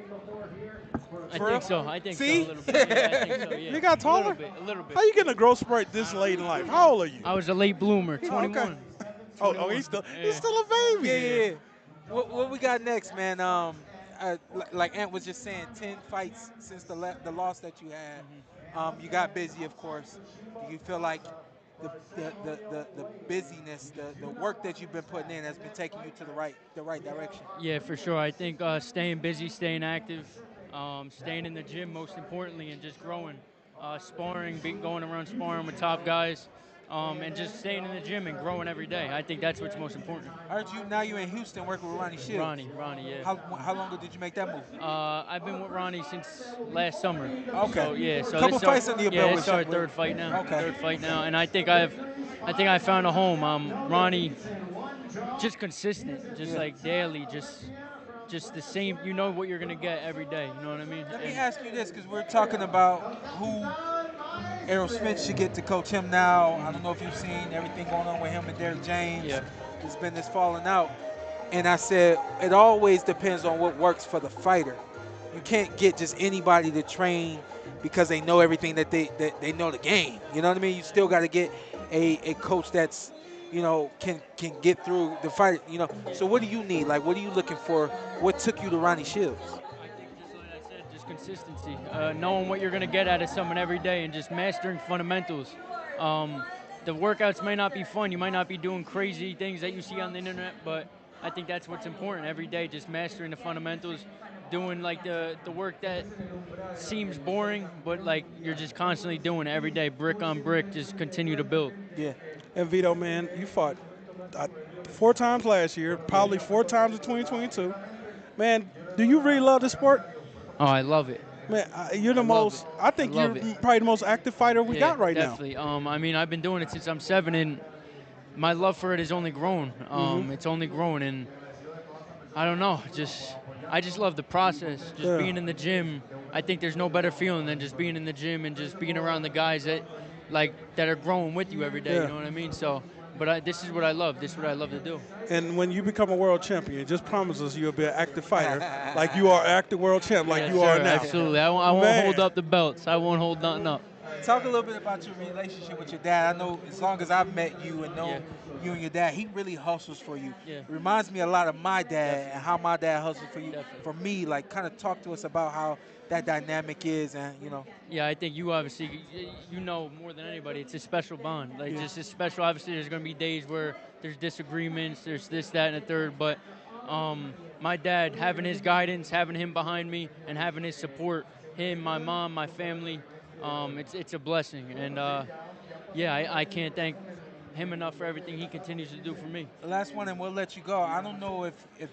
I For think real? so. I think See? so a little bit. Yeah, I think so, yeah. You got taller? A little bit. How you getting a growth spurt this late in life? How old are you? I was a late bloomer, Oh, 21. okay. Oh, he's still a baby. Yeah. What we got next, man? Like Antt was just saying, 10 fights since the loss that you had. You got busy, of course. Do you feel like the busyness, the work that you've been putting in has been taking you to the right direction? Yeah, for sure. I think staying busy, staying active, staying in the gym most importantly, and just growing, sparring, going around sparring with top guys, and just staying in the gym and growing every day. I think that's what's most important. I heard now you're in Houston working with Ronnie Shields. Ronnie, yeah. How long ago did you make that move? I've been with Ronnie since last summer. Okay. So, yeah. So Couple this fights under your belt Yeah, with it's our Shawn. third fight now. Okay. Third fight now, and I think I found a home. Ronnie, just consistent, just like daily, just the same. You know what you're gonna get every day. You know what I mean? Let me ask you this, because we're talking about who Errol Spence should get to coach him now. I don't know if you've seen everything going on with him and Derrick James. Yeah. There's been this falling out. And I said, it always depends on what works for the fighter. You can't get just anybody to train because they know everything that they know the game. You know what I mean? You still got to get a coach that's, can get through the fight. So what do you need? Like, what are you looking for? What took you to Ronnie Shields? I think just like I said, just consistency, knowing what you're going to get out of someone every day and just mastering fundamentals. The workouts may not be fun. You might not be doing crazy things that you see on the internet, but I think that's what's important every day, just mastering the fundamentals, doing like the work that seems boring, but like you're just constantly doing it every day, brick on brick, just continue to build. Yeah. And Veto, man, you fought 4 times last year, probably 4 times in 2022. Man, do you really love the sport? Oh, I love it. Man, you're the I love most. it. I think I you're love it. probably the most active fighter we got right definitely. I mean, I've been doing it since I'm 7, and my love for it has only grown. It's only grown, and I don't know. I just love the process. Just Yeah. being in the gym. I think there's no better feeling than just being in the gym and just being around the guys that are growing with you every day. Yeah. You know what I mean? So, but this is what I love. This is what I love to do. now. And when you become a world champion, just promise us you'll be an active fighter, like you are active world champ, like Yes, you are sir, now. Absolutely. I won't Man. hold up the belts. I won't hold nothing up. Talk a little bit about your relationship with your dad. I know as long as I've met you and known you and your dad, he really hustles for you. Yeah. It reminds me a lot of my dad and how my dad hustles for you. Definitely. For me, like kind of talk to us about how that dynamic is and, you know. Yeah, I think you obviously, you know more than anybody, it's a special bond. Like, just it's special. Obviously, there's going to be days where there's disagreements, there's this, that, and the third. But my dad, having his guidance, having him behind me, and having his support, him, my mom, my family, it's a blessing. And, I can't thank him enough for everything he continues to do for me. The last one, and we'll let you go. I don't know if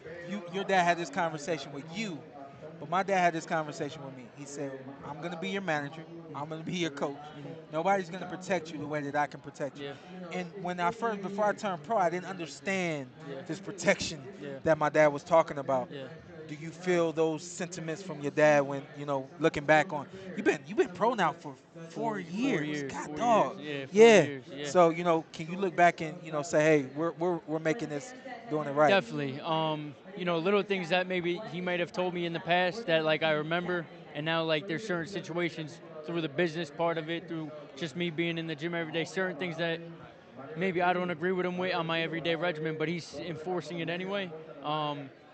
your dad had this conversation with you, but my dad had this conversation with me. He said, I'm going to be your manager. I'm going to be your coach. Nobody's going to protect you the way that I can protect you. Yeah. And before I turned pro, I didn't understand this protection Yeah. that my dad was talking about. Yeah. Do you feel those sentiments from your dad when, looking back on, you've been pro now for 4 years. God, 4 dog. years. Yeah. 4 years, yeah. So, can you look back and, say, hey, we're making this, doing it right? Definitely. Little things that maybe he might have told me in the past that like I remember, and now like there's certain situations through the business part of it, through just me being in the gym every day, certain things that maybe I don't agree with him with on my everyday regimen, but he's enforcing it anyway.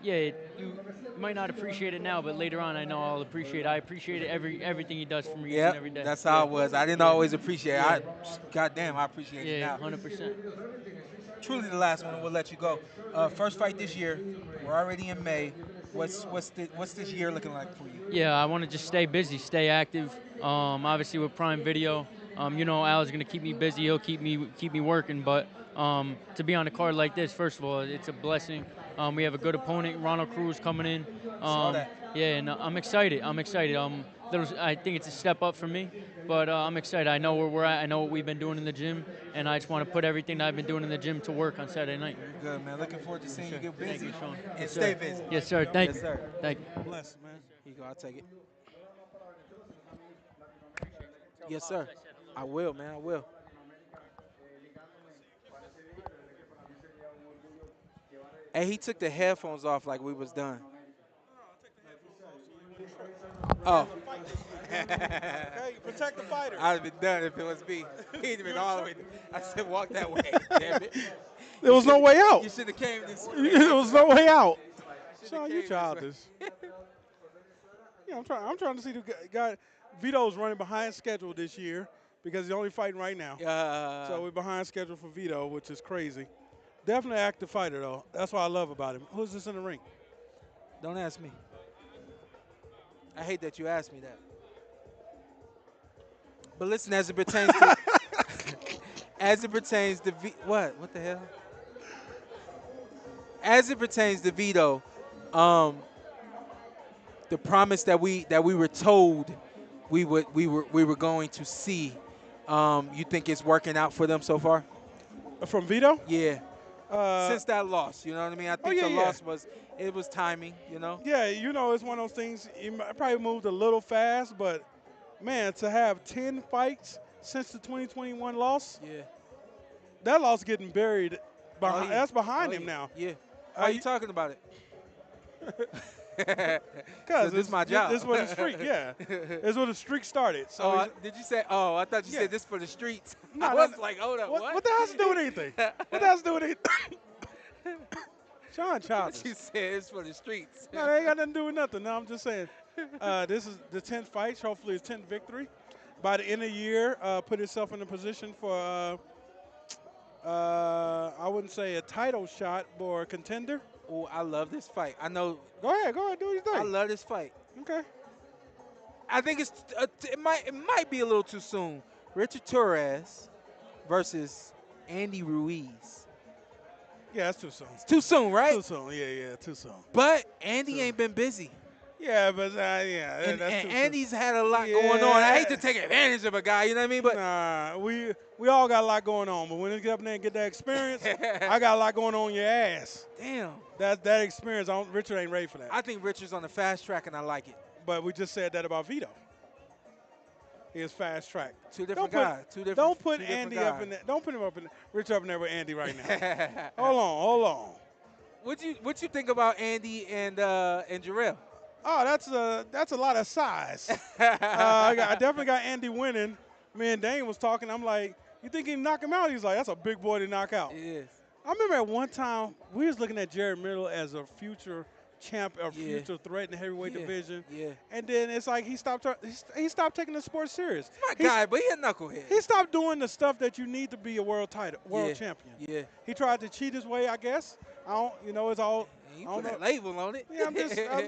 You might not appreciate it now, but later on I know I'll appreciate it. I appreciate everything he does for me each and every day. That's how it was. I didn't always appreciate it. Goddamn, I appreciate it now. 100%. Truly the last one, and we'll let you go. First fight this year. We're already in May. What's this year looking like for you? Yeah, I want to just stay busy, stay active. Obviously with Prime Video, Al's gonna keep me busy. He'll keep me working. But to be on a card like this, first of all, it's a blessing. We have a good opponent, Ronald Cruz, coming in. Saw that. Yeah, and I'm excited. I think it's a step up for me, but I'm excited. I know where we're at. I know what we've been doing in the gym, and I just want to put everything that I've been doing in the gym to work on Saturday night. Very good, man. Looking forward to seeing you get busy. Thank you, Shawn. And Yes, stay sir. busy. Yes, sir. Thank you. Yes, sir. Thank you. Bless, man. Here you go. I'll take it. Yes, sir. I will, man. I will. Hey, he took the headphones off like we was done. Oh. Hey, protect the fighter. I'd have been done if it was me. He'd have been all the way. I said, walk that way. Damn it. There was no way out. You should have came this way. There was no way out. Shawn, came you this childish. Yeah, I'm trying to see the guy. Vito's running behind schedule this year because he's only fighting right now. So we're behind schedule for Veto, which is crazy. Definitely an active fighter, though. That's what I love about him. Who's this in the ring? Don't ask me. I hate that you asked me that. But listen, as it pertains to what the hell? As it pertains to Veto, the promise that we were told we were going to see, you think it's working out for them so far? From Veto? Yeah. Since that loss, you know what I mean? I think the loss was timing, you know? Yeah, it's one of those things. He probably moved a little fast, but, man, to have 10 fights since the 2021 loss, that loss getting buried. That's behind him now. Yeah. Why are you talking about it? Because this is my job. This is where the streak, This is where the streak started. So did you say, I thought you said this for the streets. No, I was like, hold up, what? What the hell's to do with anything? What the hell's to do with anything? Shawn childish. You said it's for the streets. No, that ain't got nothing to do with nothing. No, I'm just saying. This is the 10th fight, hopefully his 10th victory. By the end of the year, put himself in a position for, I wouldn't say a title shot, but a contender. Oh, I love this fight. I know. Go ahead, do your thing. I love this fight. Okay. I think it might be a little too soon. Richard Torres versus Andy Ruiz. Yeah, that's too soon. It's too soon, right? Too soon. Yeah, too soon. But Andy ain't been busy. Yeah, but And that's too Andy's soon. had a lot going on. I hate to take advantage of a guy, you know what I mean? But Nah, we all got a lot going on, but when you get up there and get that experience, I got a lot going on in your ass. damn, That experience, Richard ain't ready for that. I think Richard's on the fast track, and I like it. But we just said that about Veto. He is fast track. Two different Don't guys. Don't two put different Andy guys. up in there. Don't put him up in Richard up in there with Andy right now. Hold on. What you think about Andy and Jarrell? Oh, that's a lot of size. I definitely got Andy winning. Me and Dane was talking. I'm like, you think he can knock him out? He's like, that's a big boy to knock out. It is. I remember at one time we was looking at Jared Middle as a future champ, a future threat in the heavyweight division. Yeah. And then it's like he stopped taking the sport serious. My guy, but he a knucklehead. He stopped doing the stuff that you need to be a world champion. Yeah. He tried to cheat his way, I guess. It's all. You I don't put that know. label on it. Yeah, I'm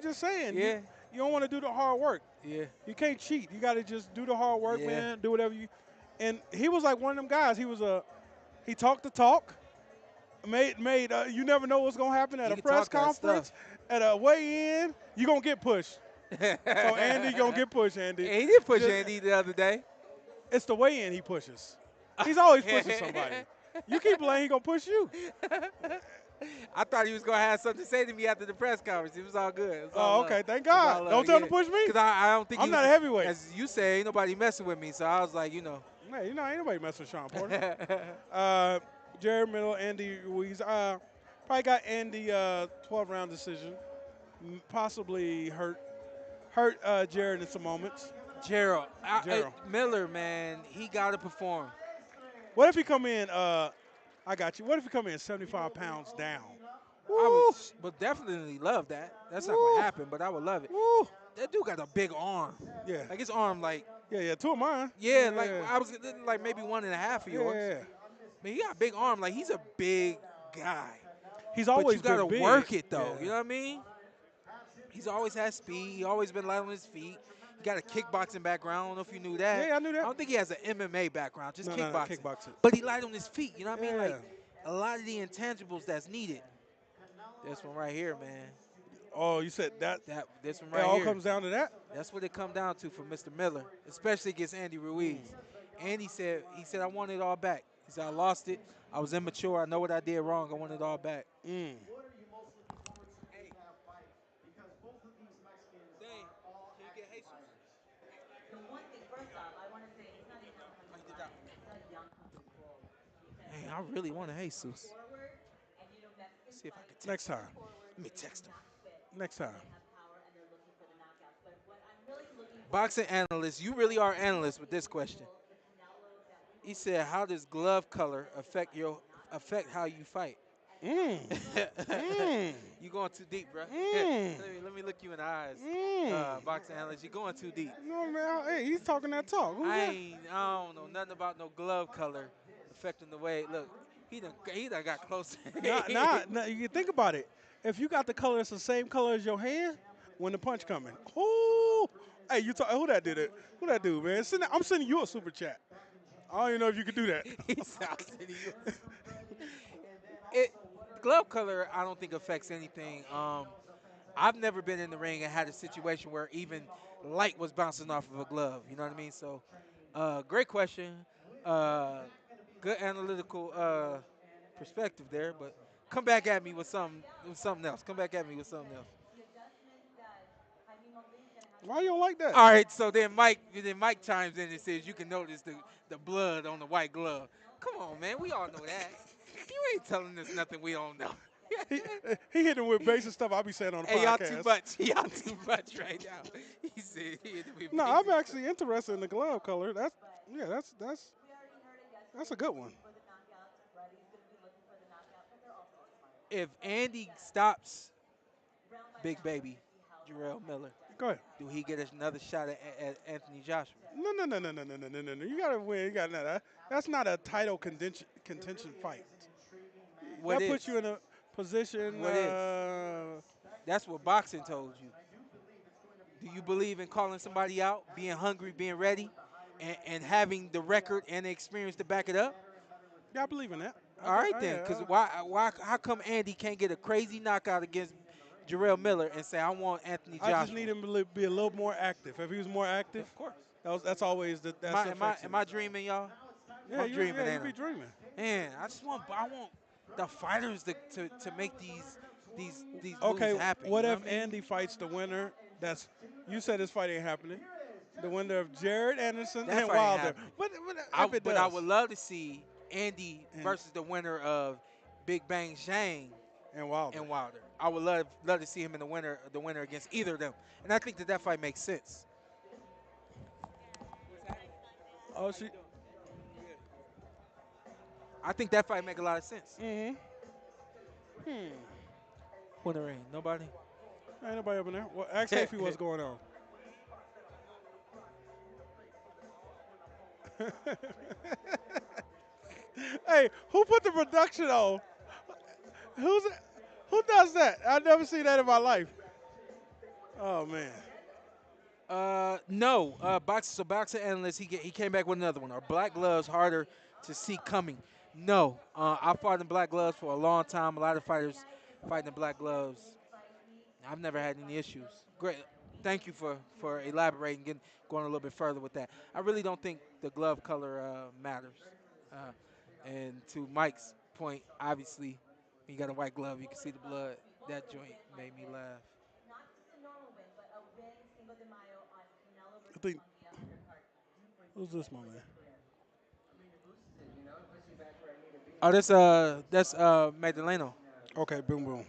just saying. Yeah. You don't want to do the hard work. Yeah. You can't cheat. You got to just do the hard work, Yeah. man. Do whatever you. And he was like one of them guys. He talked the talk. You never know what's gonna happen at He a can press talk that conference, at a weigh-in. You gonna get pushed. So Andy gonna get pushed, Andy. He did push Andy the other day. It's the weigh-in he pushes. He's always pushing somebody. You keep playing, he gonna push you. I thought he was gonna have something to say to me after the press conference. It was all good. It was all Okay, love. thank It was all God. love, Don't tell him yeah. to push me. Because I don't think I'm not a heavyweight. As you say, ain't nobody messing with me. So I was like, Hey, ain't nobody messing with Shawn Porter. Jared Middle, Andy Ruiz. Probably got Andy 12-round decision. Possibly hurt Jared in some moments. Gerald. Gerald. Miller, man, he got to perform. What if he come in? I got you. What if he come in 75 pounds down? I would definitely love that. That's not going to happen, but I would love it. Woo. That dude got a big arm. Yeah. Like his arm, like, Yeah, two of mine. like I was like maybe 1.5 of yours. Yeah. Man, he got a big arm. Like, he's a big guy. He's But always you got to been big. work it, though. Yeah. You know what I mean? He's always had speed. He always been light on his feet. He got a kickboxing background. I don't know if you knew that. Yeah, I knew that. I don't think he has an MMA background, just No, kickboxing. kickboxing. But he light on his feet. You know what I mean? Yeah. Like, a lot of the intangibles that's needed. This one right here, man. Oh, you said that? This one It right all here. comes down to that? That's what it come down to for Mr. Miller, especially against Andy Ruiz. Andy said, I want it all back. He said, I lost it. I was immature. I know what I did wrong. I want it all back. Man, I really want a Jesus. See if I can text Next time. Let me text him. Next time. Boxing analyst, you really are analyst with this question. He said, how does glove color affect how you fight? You going too deep, bro. Let me look you in the eyes. Boxing analyst, you're going too deep. No, man. Hey, he's talking that talk. Who's that? I don't know nothing about no glove color affecting the way. Look, he done got closer. Nah, you think about it. If you got the color that's the same color as your hand, when the punch coming, who that did it? Who that dude, man? I'm sending you a super chat. I don't even know if you could do that. Glove color, I don't think affects anything. I've never been in the ring and had a situation where even light was bouncing off of a glove. You know what I mean? So, great question. Good analytical perspective there, but come back at me with something else. Come back at me with something else. Why you don't like that? All right, so then Mike chimes in and says you can notice the blood on the white glove. Come on, man, we all know that. You ain't telling us nothing we don't know. He hit him with basic stuff I be saying on the podcast. Y'all too much. Y'all too much right now. He said he hit him with No, basic. I'm actually interested in the glove color. That's a good one. If Andy stops Big Baby Jarrell Miller, Go ahead. do he get another shot at Anthony Joshua? No. You gotta win. You got that's not a title contention fight. What that is? puts you in a position. What is? That's what boxing told you. Do you believe in calling somebody out, being hungry, being ready, and having the record and the experience to back it up? Yeah, I believe in that. All right then, because how come Andy can't get a crazy knockout against Jarrell Miller and say I want Anthony Joshua? I just need him to be a little more active. If he was more active, of course. That's always Am I dreaming, y'all? Yeah, I'm dreaming. you be dreaming. Man, I want the fighters to make these Okay, moves happen. what you know if I mean? Andy fights the winner? You said this fight ain't happening. The winner of Jared Anderson That and fight ain't Wilder. happening. But I would love to see Andy versus the winner of Big Bang Shang and Wilder. I would love to see him in the winner against either of them. And I think that fight makes sense. Oh, I think that fight make a lot of sense. Mm-hmm. Winner ain't nobody. Ain't nobody up in there. Well, ask Hafey what's going on. Hey, who put the production on? Who does that? I've never seen that in my life. Oh man. No. Boxer analyst. He came back with another one. Are black gloves harder to see coming? No. I fought in black gloves for a long time. A lot of fighters fighting in black gloves. I've never had any issues. Great. Thank you for elaborating, going a little bit further with that. I really don't think the glove color matters. And to Mike's point, obviously, when you got a white glove, you can see the blood. That joint made me laugh. I think. Who's this, my man? Oh, that's Magdaleno. Okay, boom boom.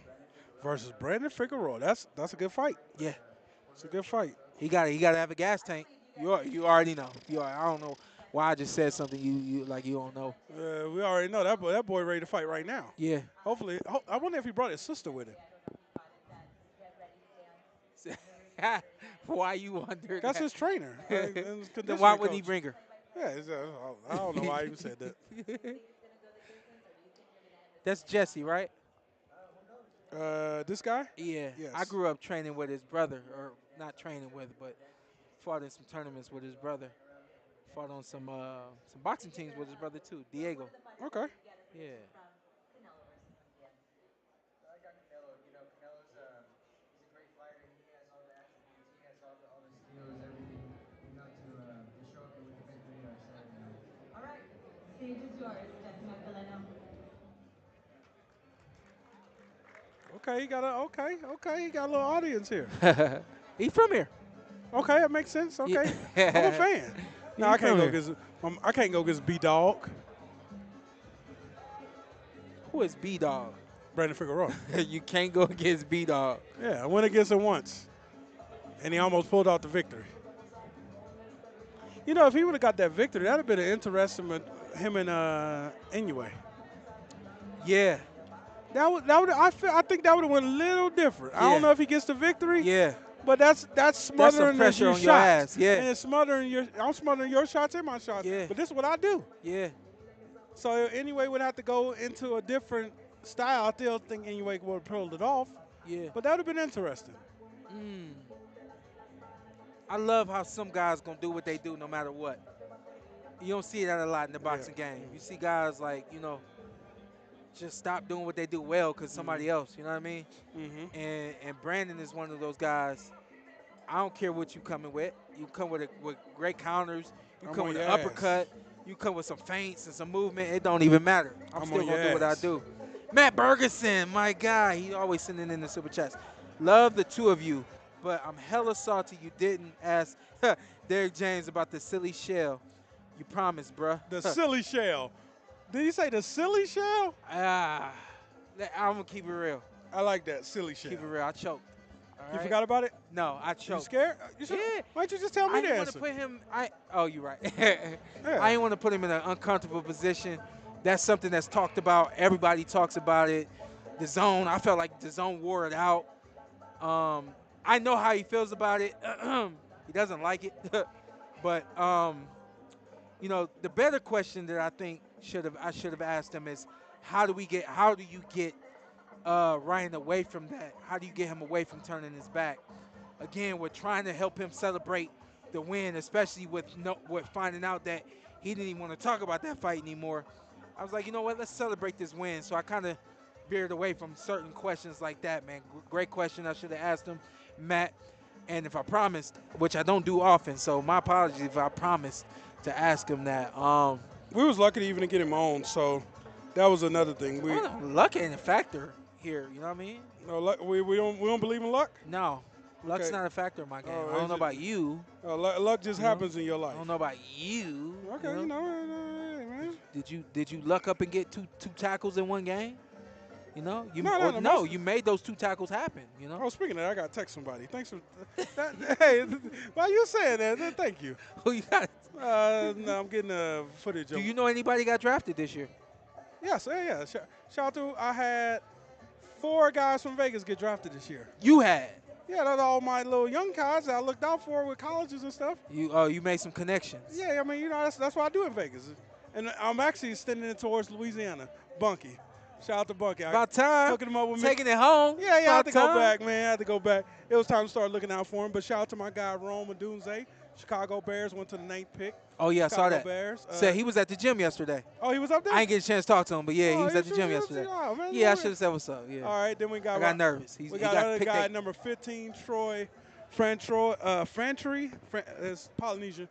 Versus Brandon Figueroa. That's a good fight. Yeah, it's a good fight. He got to have a gas tank. You already know. I don't know why I just said something you don't know. We already know that boy ready to fight right now. Yeah. Hopefully, I wonder if he brought his sister with him. Why you wonder? That's his trainer. Then why wouldn't he bring her? Yeah, I don't know why I even said that. That's Jesse, right? This guy? Yeah. Yes. I grew up training with his brother, or not training with, but fought in some tournaments with his brother. Fought on some boxing teams with his brother too, Diego. Okay. Yeah. Okay, he got he got a little audience here. He's from here. Okay, that makes sense. Okay, I'm a fan. No, I can't go against B Dog. Who is B Dog? Brandon Figueroa. You can't go against B Dog. Yeah, I went against him once, and he almost pulled out the victory. You know, if he would have got that victory, that'd have been an interesting him and Inoue. Yeah. I think that would have went a little different. Yeah. I don't know if he gets the victory. Yeah. But that's smothering that's some pressure your on shots. your ass. Yeah. And it's I'm smothering your shots and my shots. Yeah. But this is what I do. Yeah. So Inoue would have to go into a different style. I still think Inoue would have pulled it off. Yeah. But that would have been interesting. I love how some guys gonna do what they do no matter what. You don't see that a lot in the boxing game. You see guys like, just stop doing what they do well because somebody else, you know what I mean? Mm-hmm. And Brandon is one of those guys. I don't care what you coming with. You come with great counters. You come with an uppercut. You come with some feints and some movement. It don't even matter. I'm still going to do what I do. Matt Bergeson, my guy. He always sending in the super chats. Love the two of you, but I'm hella salty you didn't ask Derek James about the silly shell. You promised, bruh. The silly shell. Did you say the silly shell? I'm going to keep it real. I like that, silly shell. Keep it real. I choked. You forgot about it? No, I choked. You scared? Yeah. Why don't you just tell me the answer? I didn't want to put him. Oh, you're right. I didn't want to put him in an uncomfortable position. That's something that's talked about. Everybody talks about it. The zone. I felt like the zone wore it out. I know how he feels about it. He doesn't like it. But the better question that I think I should have asked him is, how do you get Ryan away from that? How do you get him away from turning his back? Again, we're trying to help him celebrate the win, especially with finding out that he didn't even want to talk about that fight anymore. I was like, you know what? Let's celebrate this win. So I kind of veered away from certain questions like that, man. Great question. I should have asked him, Matt. And if I promised, which I don't do often, so my apologies if I promised to ask him that. We was lucky to even get him on, so that was another thing. Luck ain't a factor here. You know what I mean? No, we don't believe in luck. No, luck's Okay. not a factor in my game. Oh, I don't is know it? about you. Luck just happens in your life. I don't know about you. Okay, hey, man. Did you luck up and get two tackles in one game? You know, No. You made those two tackles happen. You know. Oh, speaking of that, I got to text somebody. Thanks for that. Hey, why you saying that? Thank you. Who you got? No, I'm getting footage of. Do you know anybody got drafted this year? Yes, yeah. Shout out to I had 4 guys from Vegas get drafted this year. You had. Yeah, that's all my little young guys that I looked out for with colleges and stuff. You made some connections. Yeah, I mean, that's what I do in Vegas. And I'm actually extending it towards Louisiana. Bunky. Shout out to Bunky. About time. Hooking him up with Taking it home. Yeah, I had to time. go back, man. I had to go back. It was time to start looking out for him. But shout out to my guy, Rome Adunze. Chicago Bears went to the 9th pick. Oh, yeah, Chicago I saw that. Bears. Said he was at the gym yesterday. Oh, he was up there? I didn't get a chance to talk to him, but yeah, he Oh, was at the gym yesterday. Yeah, I should have said what's up. Yeah. All right, then we got. I got nervous. We got another guy, number 15, Troy. Frantry. It's Polynesian.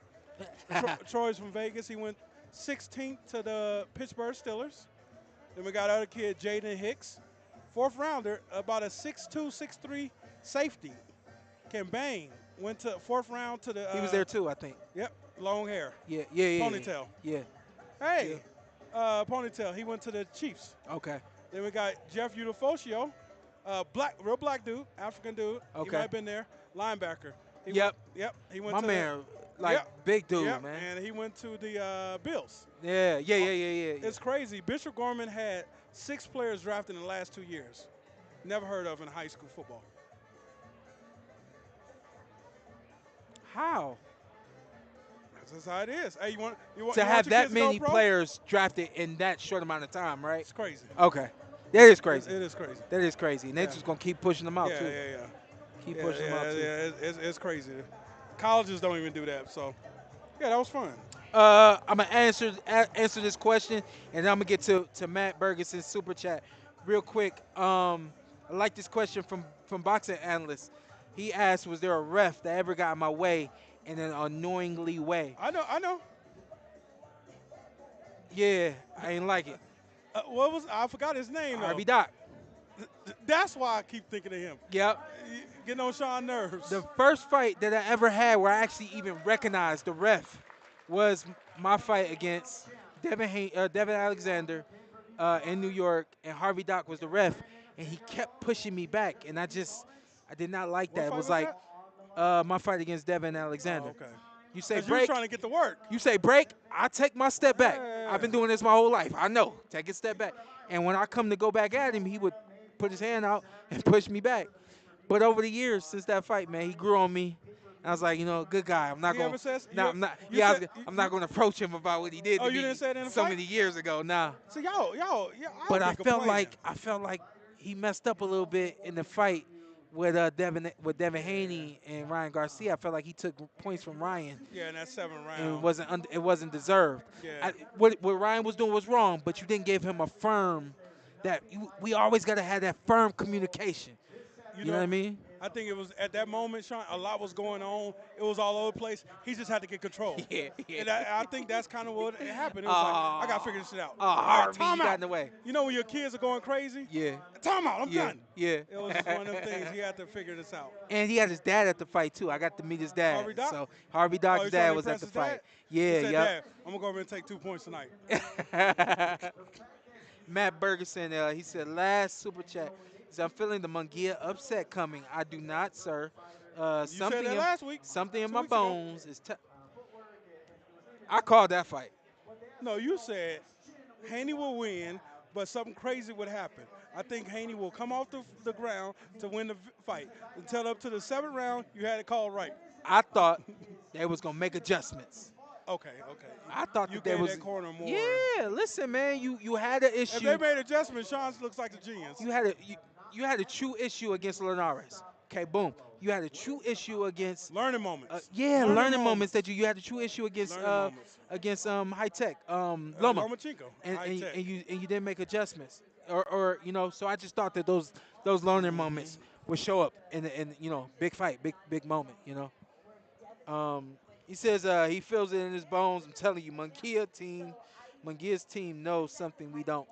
Troy's from Vegas. He went 16th to the Pittsburgh Steelers. Then we got other kid, Jaden Hicks. 4th rounder, about a 6'2", 6'3" safety. Can bang. Went to 4th round to the. He was there too, I think. Yep, long hair. Yeah. Ponytail. Yeah. Hey, ponytail. He went to the Chiefs. Okay. Then we got Jeff Udafosio, real black dude, African dude. Okay. He might have been there. Linebacker. He Yep. He went My to man, big dude, man. And he went to the Bills. Yeah. It's crazy. Bishop Gorman had 6 players drafted in the last 2 years. Never heard of in high school football. How? That's how it is. Hey, you want to have your that kids to go many pro? players drafted in that short amount of time, right? It's crazy. Okay. That is crazy. It is crazy. That is crazy. And they're just going to keep pushing them out, too. Yeah. Keep pushing them out, too. Yeah, it's crazy. Colleges don't even do that. So, yeah, that was fun. I'm going to answer this question, and then I'm going to get to Matt Bergeson's super chat real quick. I like this question from Boxing Analyst. He asked, was there a ref that ever got in my way in an annoyingly way? I know. Yeah, I ain't like it. I forgot his name, though. Harvey Doc. That's why I keep thinking of him. Yep. Getting on Sean's nerves. The first fight that I ever had where I actually even recognized the ref was my fight against Devin Alexander in New York, and Harvey Doc was the ref, and he kept pushing me back, and I did not like that. It was like my fight against Devin Alexander. Oh, okay. You say break. You were trying to get to work. You say break, I take my step back. Yeah. I've been doing this my whole life. I know. Take a step back. And when I come to go back at him, he would put his hand out and push me back. But over the years since that fight, man, he grew on me. And I was like, good guy. I'm not going to I'm not going to approach him about what he did to me didn't say it in the so fight? many years ago. Nah. So y'all. But I felt like he messed up a little bit in the fight with Devin Haney and Ryan Garcia. I felt like he took points from Ryan. Yeah, in that 7th round. And it wasn't deserved. Yeah. What Ryan was doing was wrong, but you didn't give him a firm we always got to have that firm communication. You know what I mean? I think it was at that moment, Sean, a lot was going on. It was all over the place. He just had to get control. Yeah. And I think that's kind of what happened. It was like, I got to figure this shit out. Harvey, you got in the way. You know when your kids are going crazy? Yeah. Time out, I'm done. Yeah. It was just one of them things. He had to figure this out. And he had his dad at the fight, too. I got to meet his dad. Harvey Doc? So Harvey Doc's dad was at the fight. Yeah, he said, yep. Dad, I'm going to go over and take 2 points tonight. Matt Bergeson, he said, last super chat. He said, I'm feeling the Munguia upset coming. I do not, sir. You said that last week. Something in my bones is I called that fight. No, you said Haney will win, but something crazy would happen. I think Haney will come off the ground to win the fight. Until up to the 7th round, you had it called right. I thought they was going to make adjustments. Okay. I thought you that there gave was that corner more. Yeah, listen, man, you had an If issue. they made adjustments, Shawn looks like the genius. You had a true issue against Linares. Okay, boom. You had a true issue against Learning moments. learning moments that you had a true issue against Learning moments. high tech Loma, Lomachenko, high and tech. you didn't make adjustments or so I just thought that those learning moments would show up in big fight, big moment, he says he feels it in his bones. I'm telling you, Munguia's team knows something we don't.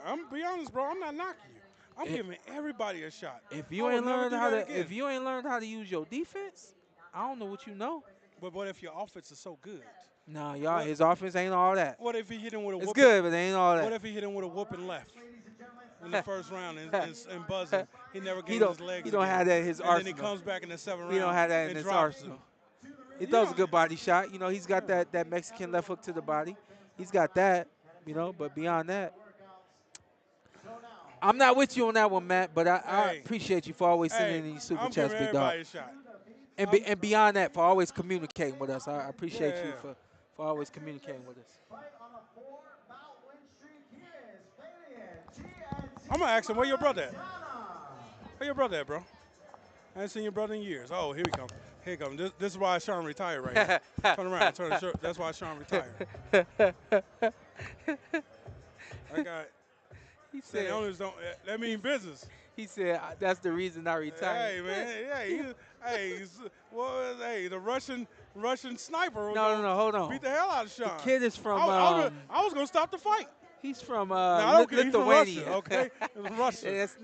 I'm be honest, bro. I'm not knocking you. I'm giving everybody a shot. If you ain't learned how to use your defense, I don't know what you know. But what if your offense is so good? No, y'all, his offense ain't all that. What if he hit him with a It's whooping? good, but it ain't all that. What if he hit him with a whooping left in the first round and buzzing? He never gained his legs. He don't again. have that in his and arsenal. then he comes back in the 7th round. He don't have that in and his drops arsenal. him. He throws a good body shot. He's got that Mexican left hook to the body. He's got that, but beyond that, I'm not with you on that one, Matt, but I appreciate you for always sending in these super chats, big dog. A shot. And beyond that, for always communicating with us. I appreciate you for always communicating with us. I'm going to ask him, where your brother at? Where your brother at, bro? I haven't seen your brother in years. Oh, here we come. Here he comes. This is why Shawn retired right here. Turn around. Turn the shirt. That's why Shawn retired. I got. He said, owners don't. That means business. He said that's the reason I retired. Hey man, the Russian sniper. No, hold on. Beat the hell out of Shawn. The kid is from. I was gonna stop the fight. He's from Lithuania. He's from Russia, okay, Russia. It's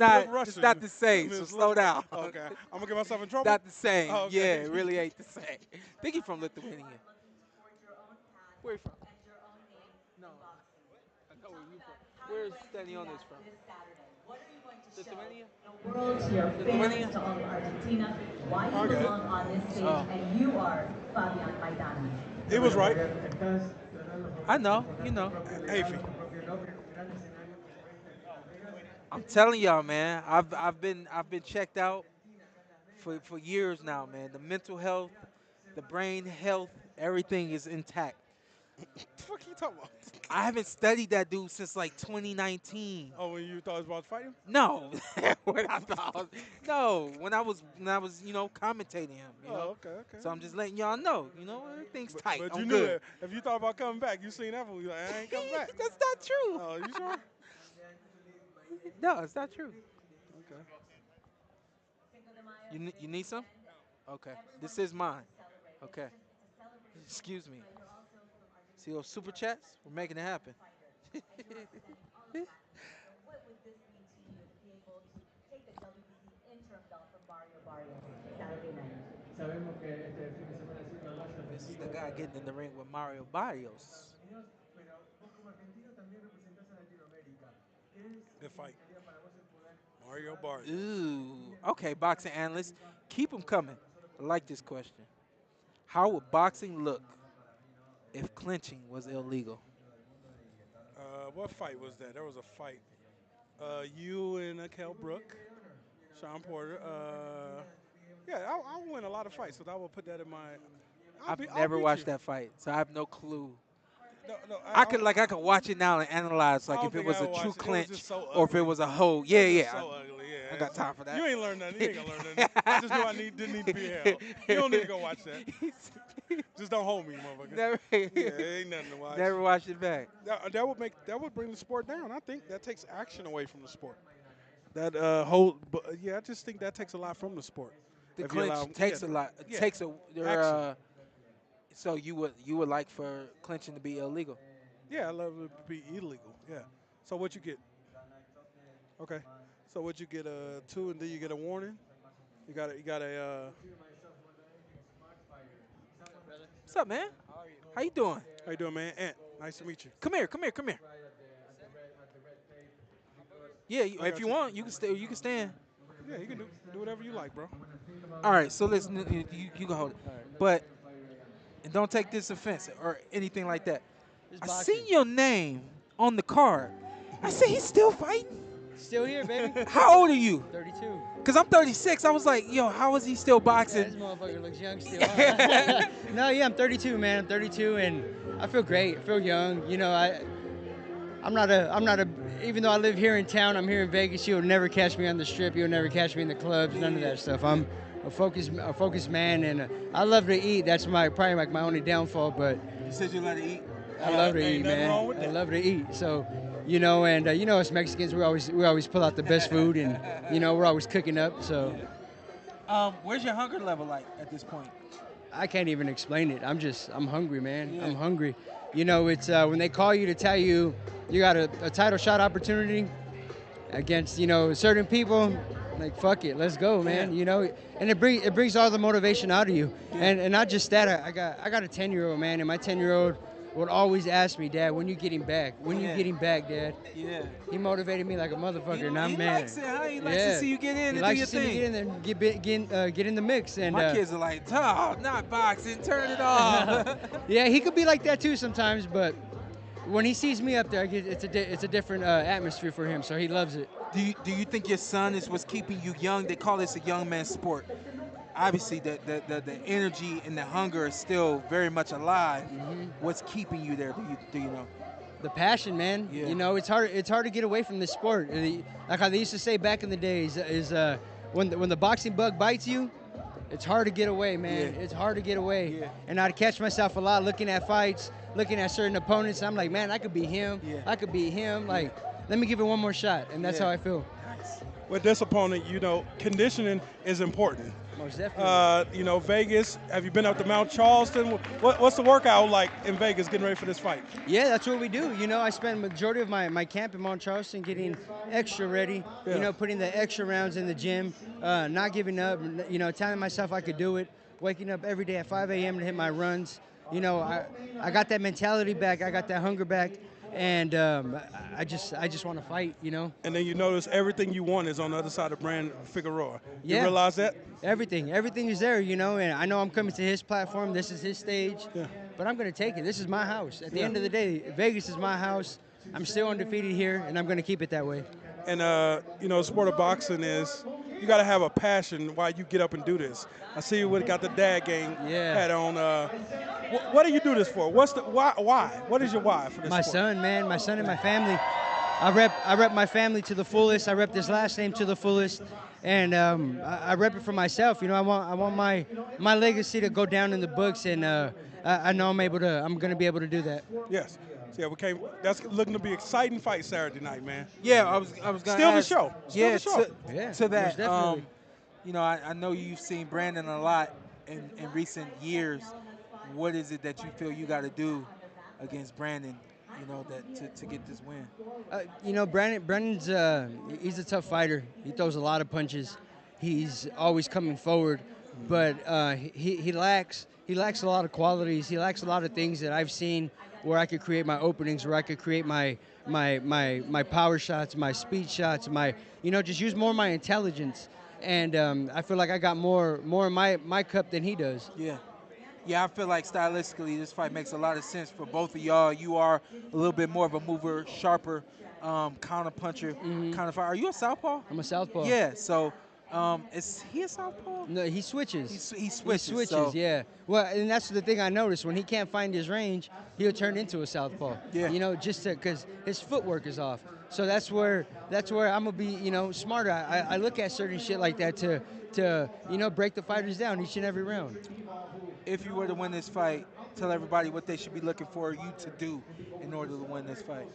not the same. So slow down. Okay, I'm gonna get myself in trouble. Not the same. Oh, okay. Yeah, it really ain't the same. I think he's from Lithuania. Where you from? No, I know where you from. Where's Stanionis from? Lithuania? World to your fans, to all of Argentina, why you belong on this stage, and you are Fabian Maidana. He was right. I know, Hafey. I'm telling y'all, man. I've been checked out for years now, man. The mental health, the brain health, everything is intact. The fuck you talking about? I haven't studied that dude since like 2019. Oh, when you thought I was about to fight him? No, when I was commentating him. Okay. So I'm just letting y'all know, everything's tight. But I'm you knew good. that if you thought about coming back, you seen that movie. Like, I ain't coming back. That's not true. Oh, you sure? No, it's not true. Okay. You need some? Okay. This is mine. Okay. Excuse me. See those super chats? We're making it happen. What would this mean to you to be able to take the WBC interim belt from Mario Saturday night? This is the guy getting in the ring with Mario Barrios. Good fight. Mario Barrios. Ooh. Okay, boxing analyst. Keep them coming. I like this question. How would boxing look if clinching was illegal? What fight was that? There was a fight. You and A.K.A. Brook, Shawn Porter. I'll win a lot of fights, so I will put that in my. I've never watched that fight, so I have no clue. No, I could watch it now and analyze if it was a true clinch or if it was a hold. Yeah. So ugly, yeah. I got time for that. You ain't learned nothing. You ain't gonna learn nothing. I just knew didn't need to be held. You don't need to go watch that. Just don't hold me, motherfucker. Never. Ain't nothing to watch. Never watched it back. That would bring the sport down. I think that takes action away from the sport. I just think that takes a lot from the sport. The clinch takes a lot. It takes a. So you would like for clinching to be illegal? Yeah, I love it to be illegal. Yeah. So what you get? Okay. So what you get? 2, and then you get a warning. You got a. What's up, man? How you doing? How you doing, man? Antt, nice to meet you. Come here. Yeah, if you want, you can stay. You can stand. Yeah, you can do whatever you like, bro. All right. So listen, you can hold it, but. And don't take this offense or anything like that. I seen your name on the card. I said, he's still fighting? Still here, baby. How old are you? 32. Because I'm 36. I was like, yo, how is he still Yeah, boxing? this motherfucker looks young still. Huh? No, yeah, I'm 32, man. I'm 32, and I feel great. I feel young. You know, I'm not a. Even though I live here in town, I'm here in Vegas. You'll never catch me on the strip. You'll never catch me in the clubs. None of that stuff. I'm a focused man, and I love to eat. That's probably like my only downfall. But You said you let it eat. I love to eat, Ain't nothing man. wrong with I that. love to eat. So, you know, and you know, us Mexicans, we always pull out the best food, and you know, we're always cooking up. So Where's your hunger level like at this point? I can't even explain it. I'm hungry, man. Yeah. I'm hungry. You know, it's when they call you to tell you you got a title shot opportunity against, you know, certain people, like, fuck it, let's go, man. Yeah. You know, and it brings all the motivation out of you. And not just that, I got a 10-year-old, man, and my 10-year-old would always ask me, Dad, when you getting back? When you Yeah. getting back, Dad? Yeah. He motivated me like a motherfucker, and I'm He mad. likes it, huh? He likes to see you get in He and do likes your to see me thing. get in there and get in the mix. And My kids are like, oh, not boxing, turn it off. yeah, he could be like that too sometimes, but when he sees me up there, it's a different atmosphere for him, so he loves it. Do you think your son is what's keeping you young? They call this a young man's sport. Obviously, the energy and the hunger is still very much alive. Mm-hmm. What's keeping you there? Do you know? The passion, man. Yeah. You know, it's hard to get away from this sport. Like how they used to say back in the days, is when the boxing bug bites you, it's hard to get away, man. Yeah. It's hard to get away. Yeah. And I'd catch myself a lot looking at fights, looking at certain opponents. And I'm like, man, I could beat him. Yeah. I could beat him. Like, let me give it one more shot. And that's Yeah. how I feel. Nice. With this opponent, you know, conditioning is important. Most definitely. You know, Vegas. Have you been up to Mount Charleston? What's the workout like in Vegas getting ready for this fight? Yeah, that's what we do. You know, I spend majority of my camp in Mount Charleston getting extra ready, Yeah. you know, putting the extra rounds in the gym, not giving up, you know, telling myself I could do it, waking up every day at 5 a.m. to hit my runs. You know, I got that mentality back. I got that hunger back. And I just want to fight, you know. And then you notice everything you want is on the other side of Brand Figueroa. You Yeah. realize that? Everything is there, you know, and I know I'm coming to his platform. This is his stage, Yeah. but I'm going to take it. This is my house. At the Yeah. end of the day, Vegas is my house. I'm still undefeated here, and I'm going to keep it that way. And you know, the sport of boxing is you got to have a passion while you get up and do this. I see you got the dad gang Yeah. hat on. What do you do this for? What's the why? What is your why for this My sport? son, man, my son and my family. I rep my family to the fullest. I rep this last name to the fullest, and I rep it for myself. You know, I want my legacy to go down in the books, and I know I'm gonna be able to do that. Yes. So yeah, that's looking to be an exciting fight Saturday night, man. Yeah, I was gonna Still the ask, show. Still yeah, the show. Yeah, to that. most definitely. You know, I know you've seen Brandon a lot in recent years. What is it that you feel you got to do against Brandon? You know, that to get this win. You know, Brandon's he's a tough fighter. He throws a lot of punches. He's always coming forward, but he lacks a lot of qualities. He lacks a lot of things that I've seen where I could create my openings, where I could create my power shots, my speed shots, just use more of my intelligence. And I feel like I got more in my cup than he does. Yeah. Yeah, I feel like stylistically this fight makes a lot of sense for both of y'all. You are a little bit more of a mover, sharper, counter puncher kind of fighter. Are you a southpaw? I'm a southpaw. Yeah, so is he a southpaw? No, he switches. He switches. He switches, so- yeah. Well, and that's the thing I noticed. When he can't find his range, he'll turn into a southpaw. Yeah. You know, just because his footwork is off. So that's where I'm gonna be, you know, smarter. I look at certain shit like that to break the fighters down each and every round. If you were to win this fight, tell everybody what they should be looking for you to do in order to win this fight.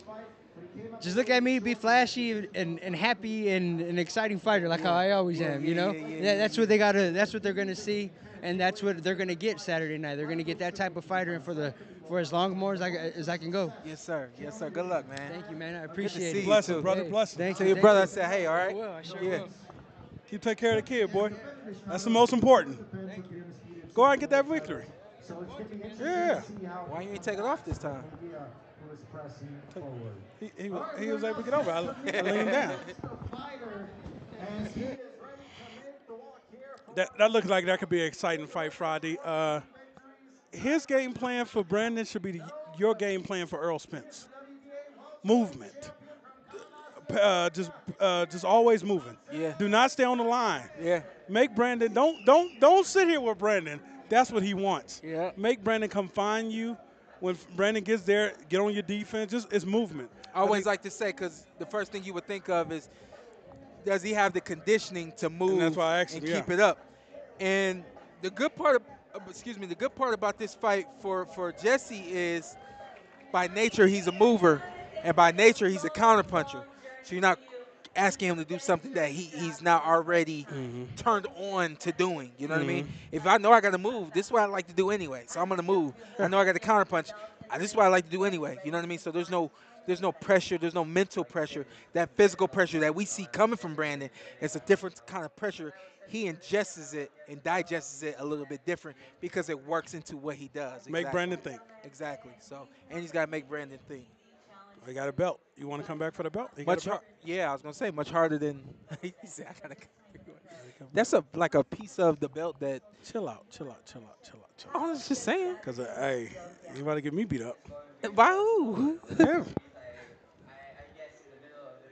Just look at me, be flashy and happy and an exciting fighter, like how I always am. You know, that's what they gotta. That's what they're gonna see, and that's what they're gonna get Saturday night. They're gonna get that type of fighter, and for as long more as I can go. Yes, sir. Yes, sir. Good luck, man. Thank you, man. I Good to appreciate see it. you, Blessings, too. brother. Hey, Blessings. thank Tell you. your thank brother you. I said, hey, all right? I will. I sure Yeah. will. You take care of the kid, boy. That's the most important. Go out and get that victory. Yeah. Why you ain't take it off this time? He was able to get over. I leaned him down. That looks like that could be an exciting fight Friday. His game plan for Brandon should be your game plan for Earl Spence. Movement. just always moving. Yeah. Do not stay on the line. Yeah. Make Brandon don't sit here with Brandon. That's what he wants. Yeah. Make Brandon come find you. When Brandon gets there, get on your defense. Just it's movement. I always like to say, because the first thing you would think of is, does he have the conditioning to move And that's why I asked and him, keep it up? And the good part, the good part about this fight for Jesse is, by nature he's a mover, and by nature he's a counterpuncher. So you're not asking him to do something that he's not already turned on to doing. You know what I mean? If I know I got to move, this is what I like to do anyway. So I'm gonna move. I know I got to counterpunch. This is what I like to do anyway. You know what I mean? So there's no pressure. There's no mental pressure. That physical pressure that we see coming from Brandon, it's a different kind of pressure. He ingests it and digests it a little bit different because it works into what he does. Exactly. Make Brandon think. Exactly. So, and he's got to make Brandon think. He got a belt. You want to come back for the belt? Yeah, I was gonna say much harder than. He said, I gotta. That's like a piece of the belt that. Chill out. I was just saying. Cause hey, you about to get me beat up. By who? Him.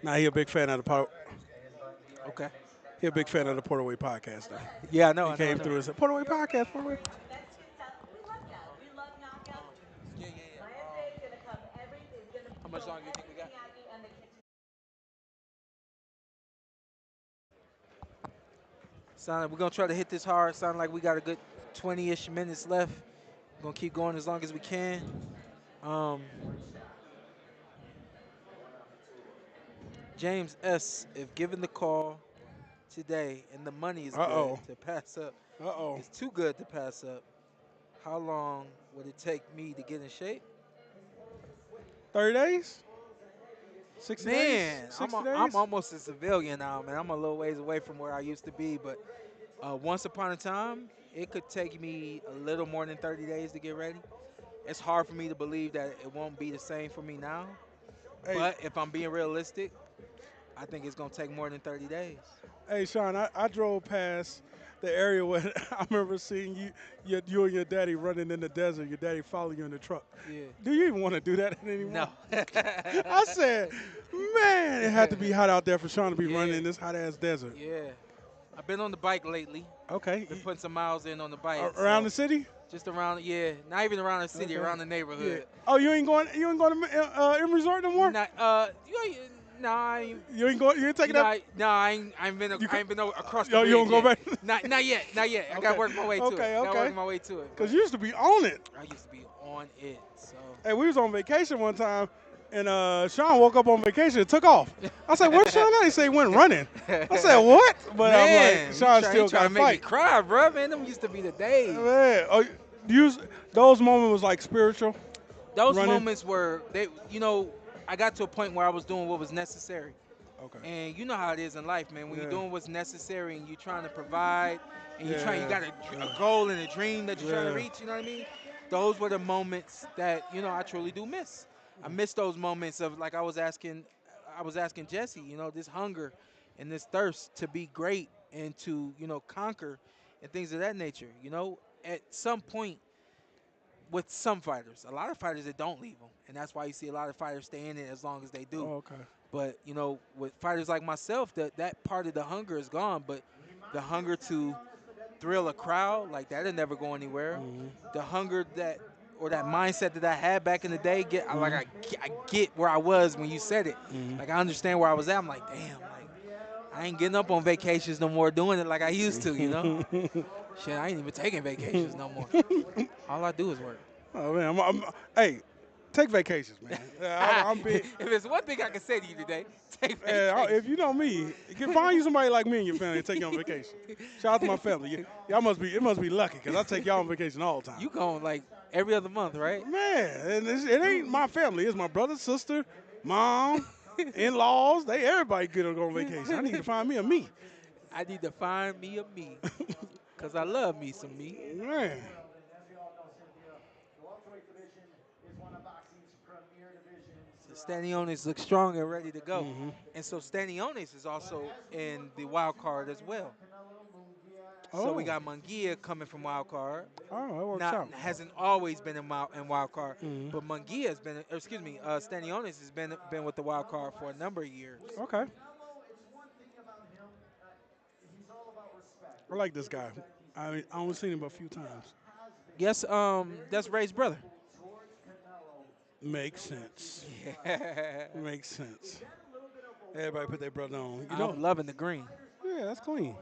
Nah, he a big fan of the Okay. He a big fan of the PorterWay Podcast. Though. Yeah, I know. He came through and said, "PorterWay Podcast, PorterWay." How much longer do you think we got? Sound like we're gonna try to hit this hard. Sound like we got a good 20-ish minutes left. We're gonna keep going as long as we can. James S., if given the call today and the money is good to pass up, it's too good to pass up, how long would it take me to get in shape? 30 days? 60 days? Man, 60 days? I'm almost a civilian now, man. I'm a little ways away from where I used to be, but once upon a time, it could take me a little more than 30 days to get ready. It's hard for me to believe that it won't be the same for me now. Hey. But if I'm being realistic, I think it's going to take more than 30 days. Hey, Shawn, I drove past the area where I remember seeing you and your daddy running in the desert, your daddy following you in the truck. Yeah. Do you even want to do that anymore? No. I said, man, it had to be hot out there for Shawn to be running in this hot-ass desert. Yeah. I've been on the bike lately. Okay. Been putting some miles in on the bike. Around the city? Just around, yeah. Not even around the city, around the neighborhood. Yeah. Oh, you ain't going to M Resort no more? You ain't going. You ain't taking that. No, I ain't been across the bridge. You don't go back. Not yet. Okay. I gotta work my way to it. Okay. Gotta work my way to it. Cause you used to be on it. I used to be on it. So. Hey, we was on vacation one time, and Shawn woke up on vacation and took off. I said, "Where's Shawn at?" He said he went running. I said, "What?" But man, I'm like, Shawn still got to make me cry, bro. Man, them used to be the days. Man, those moments was like spiritual. Those moments were I got to a point where I was doing what was necessary. Okay. And you know how it is in life, man. When you're doing what's necessary and you're trying to provide and you got a goal and a dream that you're trying to reach, you know what I mean? Those were the moments that, I truly do miss. I miss those moments of, like I was asking Jesse, this hunger and this thirst to be great and to, conquer and things of that nature. At some point, with some fighters, a lot of fighters that don't leave them, and that's why you see a lot of fighters stay in it as long as they do. Oh, okay. But with fighters like myself, that part of the hunger is gone. But the hunger to thrill a crowd, like that'll never go anywhere. Mm-hmm. The hunger that mindset that I had back in the day, I get where I was when you said it. Mm-hmm. Like I understand where I was at. I'm like, damn, like I ain't getting up on vacations no more, doing it like I used to. Shit, I ain't even taking vacations no more. All I do is work. Oh, man. Hey, take vacations, man. I'm big. If there's one thing I can say to you today, take vacations. If you know me, you can find you somebody like me in your family to take you on vacation. Shout out to my family. It must be lucky because I take y'all on vacation all the time. You going like every other month, right? Man, and it ain't my family. It's my brother, sister, mom, in-laws. Everybody good on going on vacation. I need to find me a me. I need to find me a me. Because I love me some me. Man. So Stanionis looks strong and ready to go. Mm-hmm. And so Stanionis is also in the wild card as well. So we Oh. got Munguia coming from wild card. Oh, that works Not out. hasn't always been in wild card, Mhm. but Munguia has been. Excuse me, Stanionis has been with the wild card for a number of years. Okay. I like this guy. I only seen him a few times. Yes, that's Ray's brother. Makes sense. Yeah. Makes sense. Everybody put their brother on. You I'm know. loving the green. Yeah, that's clean.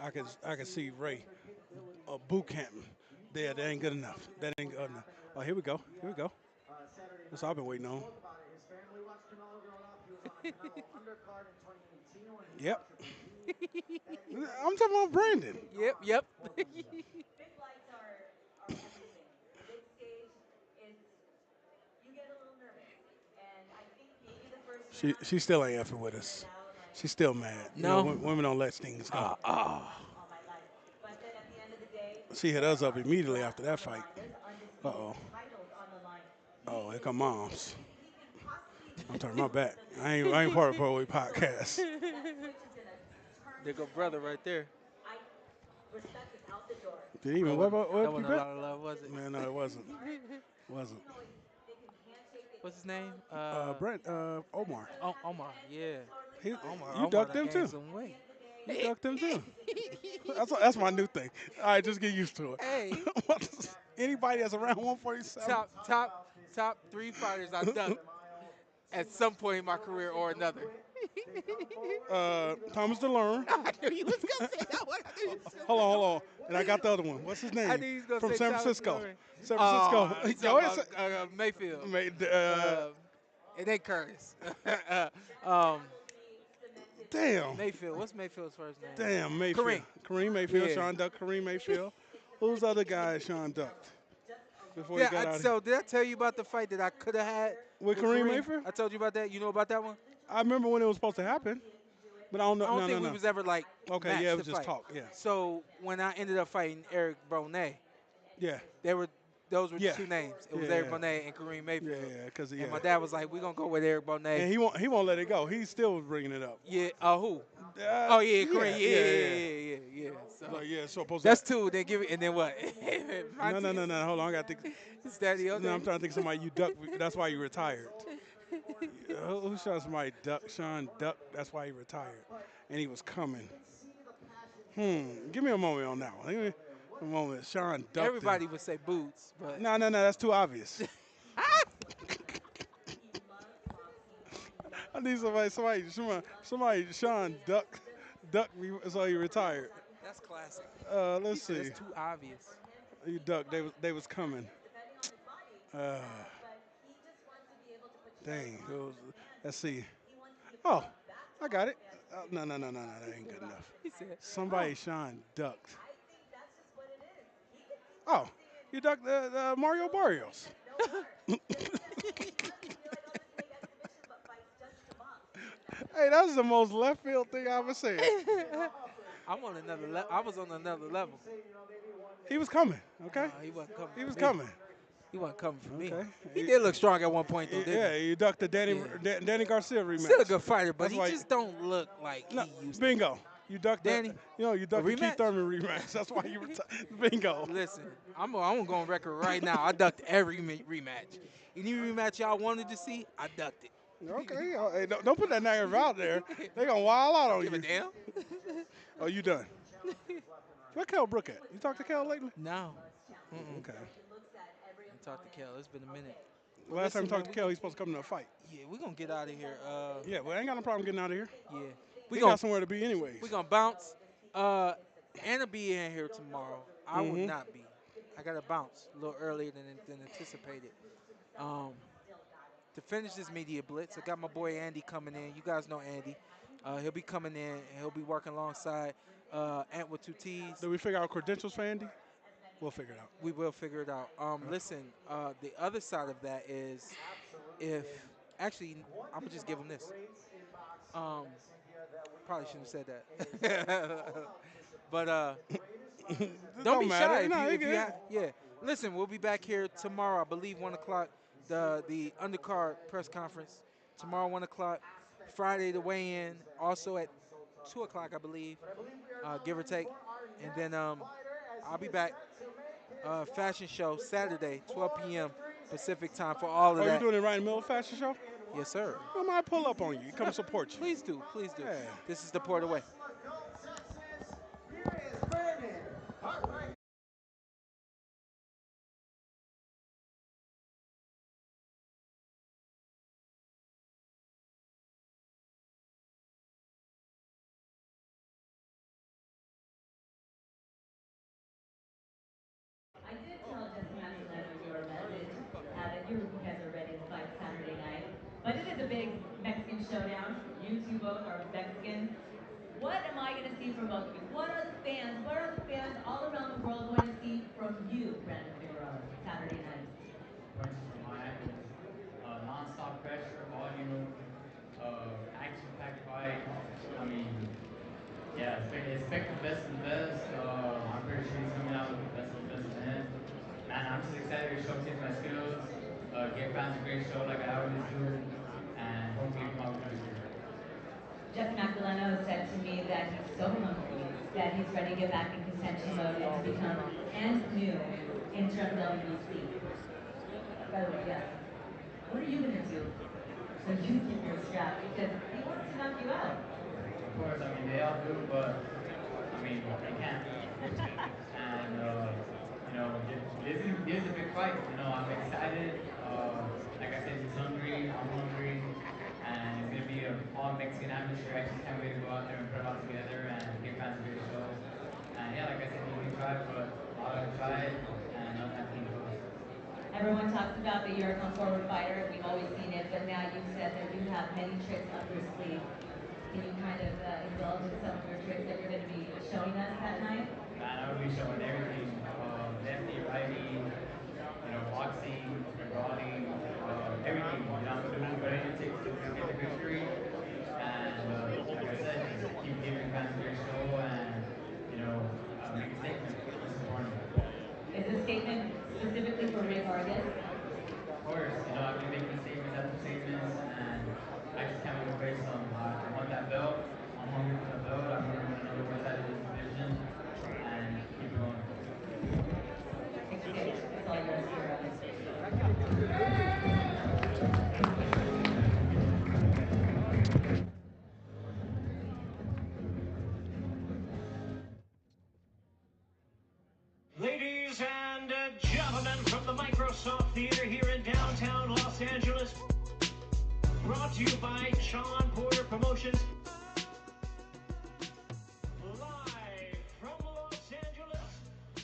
I can see Ray boot camping. There, that ain't good enough. That ain't good enough. Oh, here we go. Here we go. That's all I've been waiting on. Yep. I'm talking about Brandon. Yep. Big lights are everything. The big stage is, you get a little nervous. And I think maybe the first She still ain't effing with us. She's still mad. You No. know, women don't let things go. all my life. But then at the end of the day, She hit us up immediately after that fight. Uh-oh. titles on the line. Oh, here come moms. I'm turning my back. I ain't part of PorterWay Podcast. There go brother right there. Respect is out the door. Did he even That what wasn't you a bet? lot of love, was it? Man, no, it wasn't. Wasn't. What's his name? Brent, Omar. Oh, Omar. Yeah. Omar. You ducked done him gained too. some weight. You ducked him too. That's my new thing. All right, just get used to it. Hey. Anybody that's around 147. Top 3 fighters I ducked at some point in my career or another. Thomas DeLearn. I knew you was gonna say that one. Hold on. And I got the other one. What's his name? I knew he was gonna From say San Thomas Francisco. DeLearn. San He's Francisco. talking about, Mayfield. It ain't Curtis. Damn. Mayfield. What's Mayfield's first name? Damn, Mayfield. Kareem Mayfield. Yeah. Sean ducked Kareem Mayfield. Who's the other guy Sean ducked? Before he got out So did I tell you about the fight that I could have had with Kareem Mayfield? I told you about that. You know about that one? I remember when it was supposed to happen, but I don't know. I don't think we was ever like Okay, matched yeah, it to was just fight. talk. Yeah. So when I ended up fighting Eric Brenagh, Yeah. those were Yeah. the two names. It was Yeah, Eric yeah. Brenagh and Kareem Mayfield. Yeah, because And my dad was like, "We're gonna go with Eric Brenagh." And he won't let it go. He still was bringing it up. Yeah. Who? Oh yeah, Kareem. Yeah. So Like, yeah, so supposed that's to. two. Then give it, and then what? No. Hold on, I got to think. Is that the other? No, I'm trying to think of somebody you ducked. That's why you retired. Who shot somebody duck? Sean Duck. That's why he retired, and he was coming. Give me a moment on that one. Give me a moment. Sean Duck. Everybody would say Boots, but No. That's too obvious. I need somebody. Sean Duck. So he retired. that's classic. Let's see. It's too obvious. You ducked. They was coming. Dang. Let's see. Oh, I got it. No. That ain't good enough. He said, Somebody Sean ducked. Oh, you ducked the Mario Barrios. Hey, that was the most left field thing I ever said. I'm on another I was on another level. He was coming, okay? He wasn't coming. He was for me. coming. He wasn't coming for Okay. me. He did look strong at one point though, didn't Yeah, he? you ducked the Danny Garcia rematch. Still a good fighter, but That's he why- just don't look like No, he used bingo. You ducked Danny, you ducked the rematch? Keith Thurman rematch. That's why you retired. Bingo. to. Listen, I'm gonna go on record right now. I ducked every rematch. Any rematch y'all wanted to see, I ducked it. Okay. Hey, don't put that narrative out there. They gonna wild out on Give you. a damn. Oh, you done? Where Kel Brook at? You talked to Kel lately? No. Okay. I talked to Kel. It's been a minute. Last time Listen, you talked man, to Kel, he's supposed to come to a fight. Yeah, we're gonna get out of here. Yeah, well, I ain't got no problem getting out of here. Yeah. We got somewhere to be anyways. We're gonna bounce. Anna be in here tomorrow. I would not be. I gotta bounce a little earlier than anticipated. To finish this media blitz, I got my boy Andy coming in. You guys know Andy. He'll be coming in and he'll be working alongside Antt with 2 T's. Did we figure out credentials for Andy? We'll figure it out. We will figure it out. Listen, the other side of that is actually, I'm going to just give him this. Probably shouldn't have said that. But don't be matter. shy. No, If you you good. yeah. Listen, we'll be back here tomorrow, I believe 1 o'clock, the undercard press conference. Tomorrow, 1 o'clock. Friday the weigh-in, also at 2 o'clock, I believe, give or take. And then I'll be back. Fashion show Saturday, 12 p.m. Pacific time for all of Oh, that. you doing it right in the middle of fashion show? Yes, sir. I might pull up on you. Come support you. Please do. Please do. Yeah. This is the PorterWay. Here is Brenagh. I did tell Jesse Maximiliano your message that you guys are ready to fight Saturday night. But it is a big Mexican showdown. You two both are Mexicans. What am I going to see from both of you? What are the fans all around the world going to see from you, Brandon Figueroa, Saturday night? Punches from my angles, non-stop pressure, volume, action-packed fight. I mean, yeah, expect the best of the best. I'm pretty sure he's coming out with the best of the best of him. Man, I'm just excited to showcase my skills, give fans a great show like I always do, and hopefully come out with a victory. Jesse Maximiliano said to me that he's so hungry, that he's ready to get back in contention mode and to become and new in terms of WBC. By the way, yes. What are you going to do so you can keep your strap? Because he wants to knock you out. Of course, I mean, they all do, but, I mean, they can't. And, this is a big fight. I'm excited. Like I said, he's hungry, I'm hungry, and it's going to be an all-Mexican atmosphere. I just can't wait to go out there and put it all together and give fans a great show. And, yeah, like I said, we tried, but all I've tried, and nothing I can close. Everyone talks about that you're a come-forward fighter. We've always seen it, but now you've said that you have many tricks up your sleeve. Can you kind of indulge in some of your tricks that you're going to be showing us that night? Man, I will be showing everything. Lefty, righty, boxing, brawling, everything. I'm going to do whatever it takes to get the victory. And like I said, just keep giving fans a great show and, make a statement. Most important. Is this statement specifically for Ray Vargas? Of course, I've been making statements after statements, and I just can't wait to face them. I want that belt. I'm hungry for the belt. I'm hungry for another one side of this division, and keep it going. It's all yours, Hero. Ladies and gentlemen, from the Microsoft Theater here in downtown Los Angeles, brought to you by Shawn Porter Promotions. Live from Los Angeles,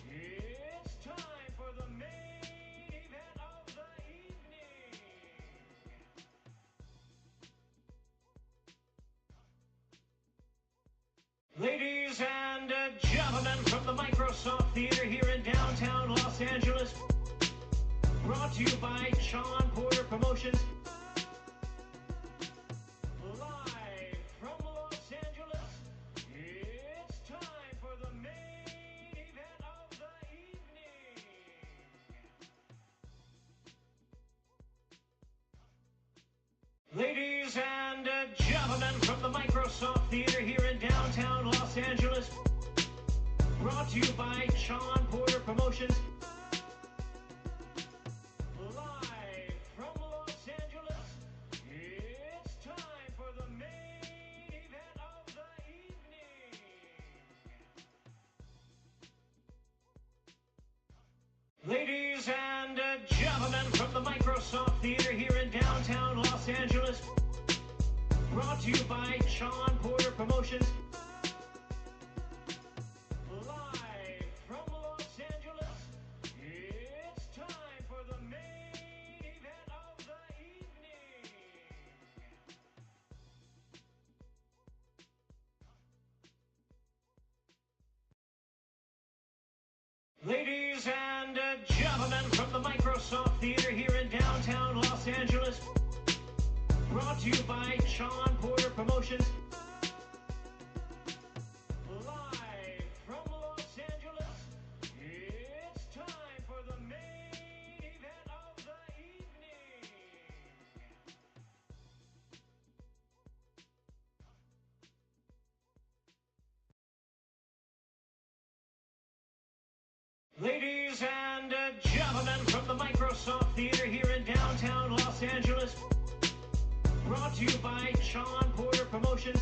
it's time for the main event of the evening. Ladies and gentlemen, from the Microsoft Theater here in downtown Los Angeles, brought to you by Shawn Porter Promotions. Live from Los Angeles, it's time for the main event of the evening. Ladies and gentlemen, from the Microsoft Theater here in downtown Los Angeles, brought to you by Shawn Porter Promotions. Live from Los Angeles, it's time for the main event of the evening. Ladies and gentlemen, from the Microsoft Theater here in downtown Los Angeles, brought to you by Shawn Porter Promotions. Live from Los Angeles, it's time for the main event of the evening. Ladies and gentlemen, from the Microsoft Theater here in downtown Los Angeles, brought to you by Shawn Porter Promotions. Live from Los Angeles, it's time for the main event of the evening. Ladies and gentlemen, from the Microsoft Theater here in downtown Los Angeles, brought to you by Shawn Porter Promotions.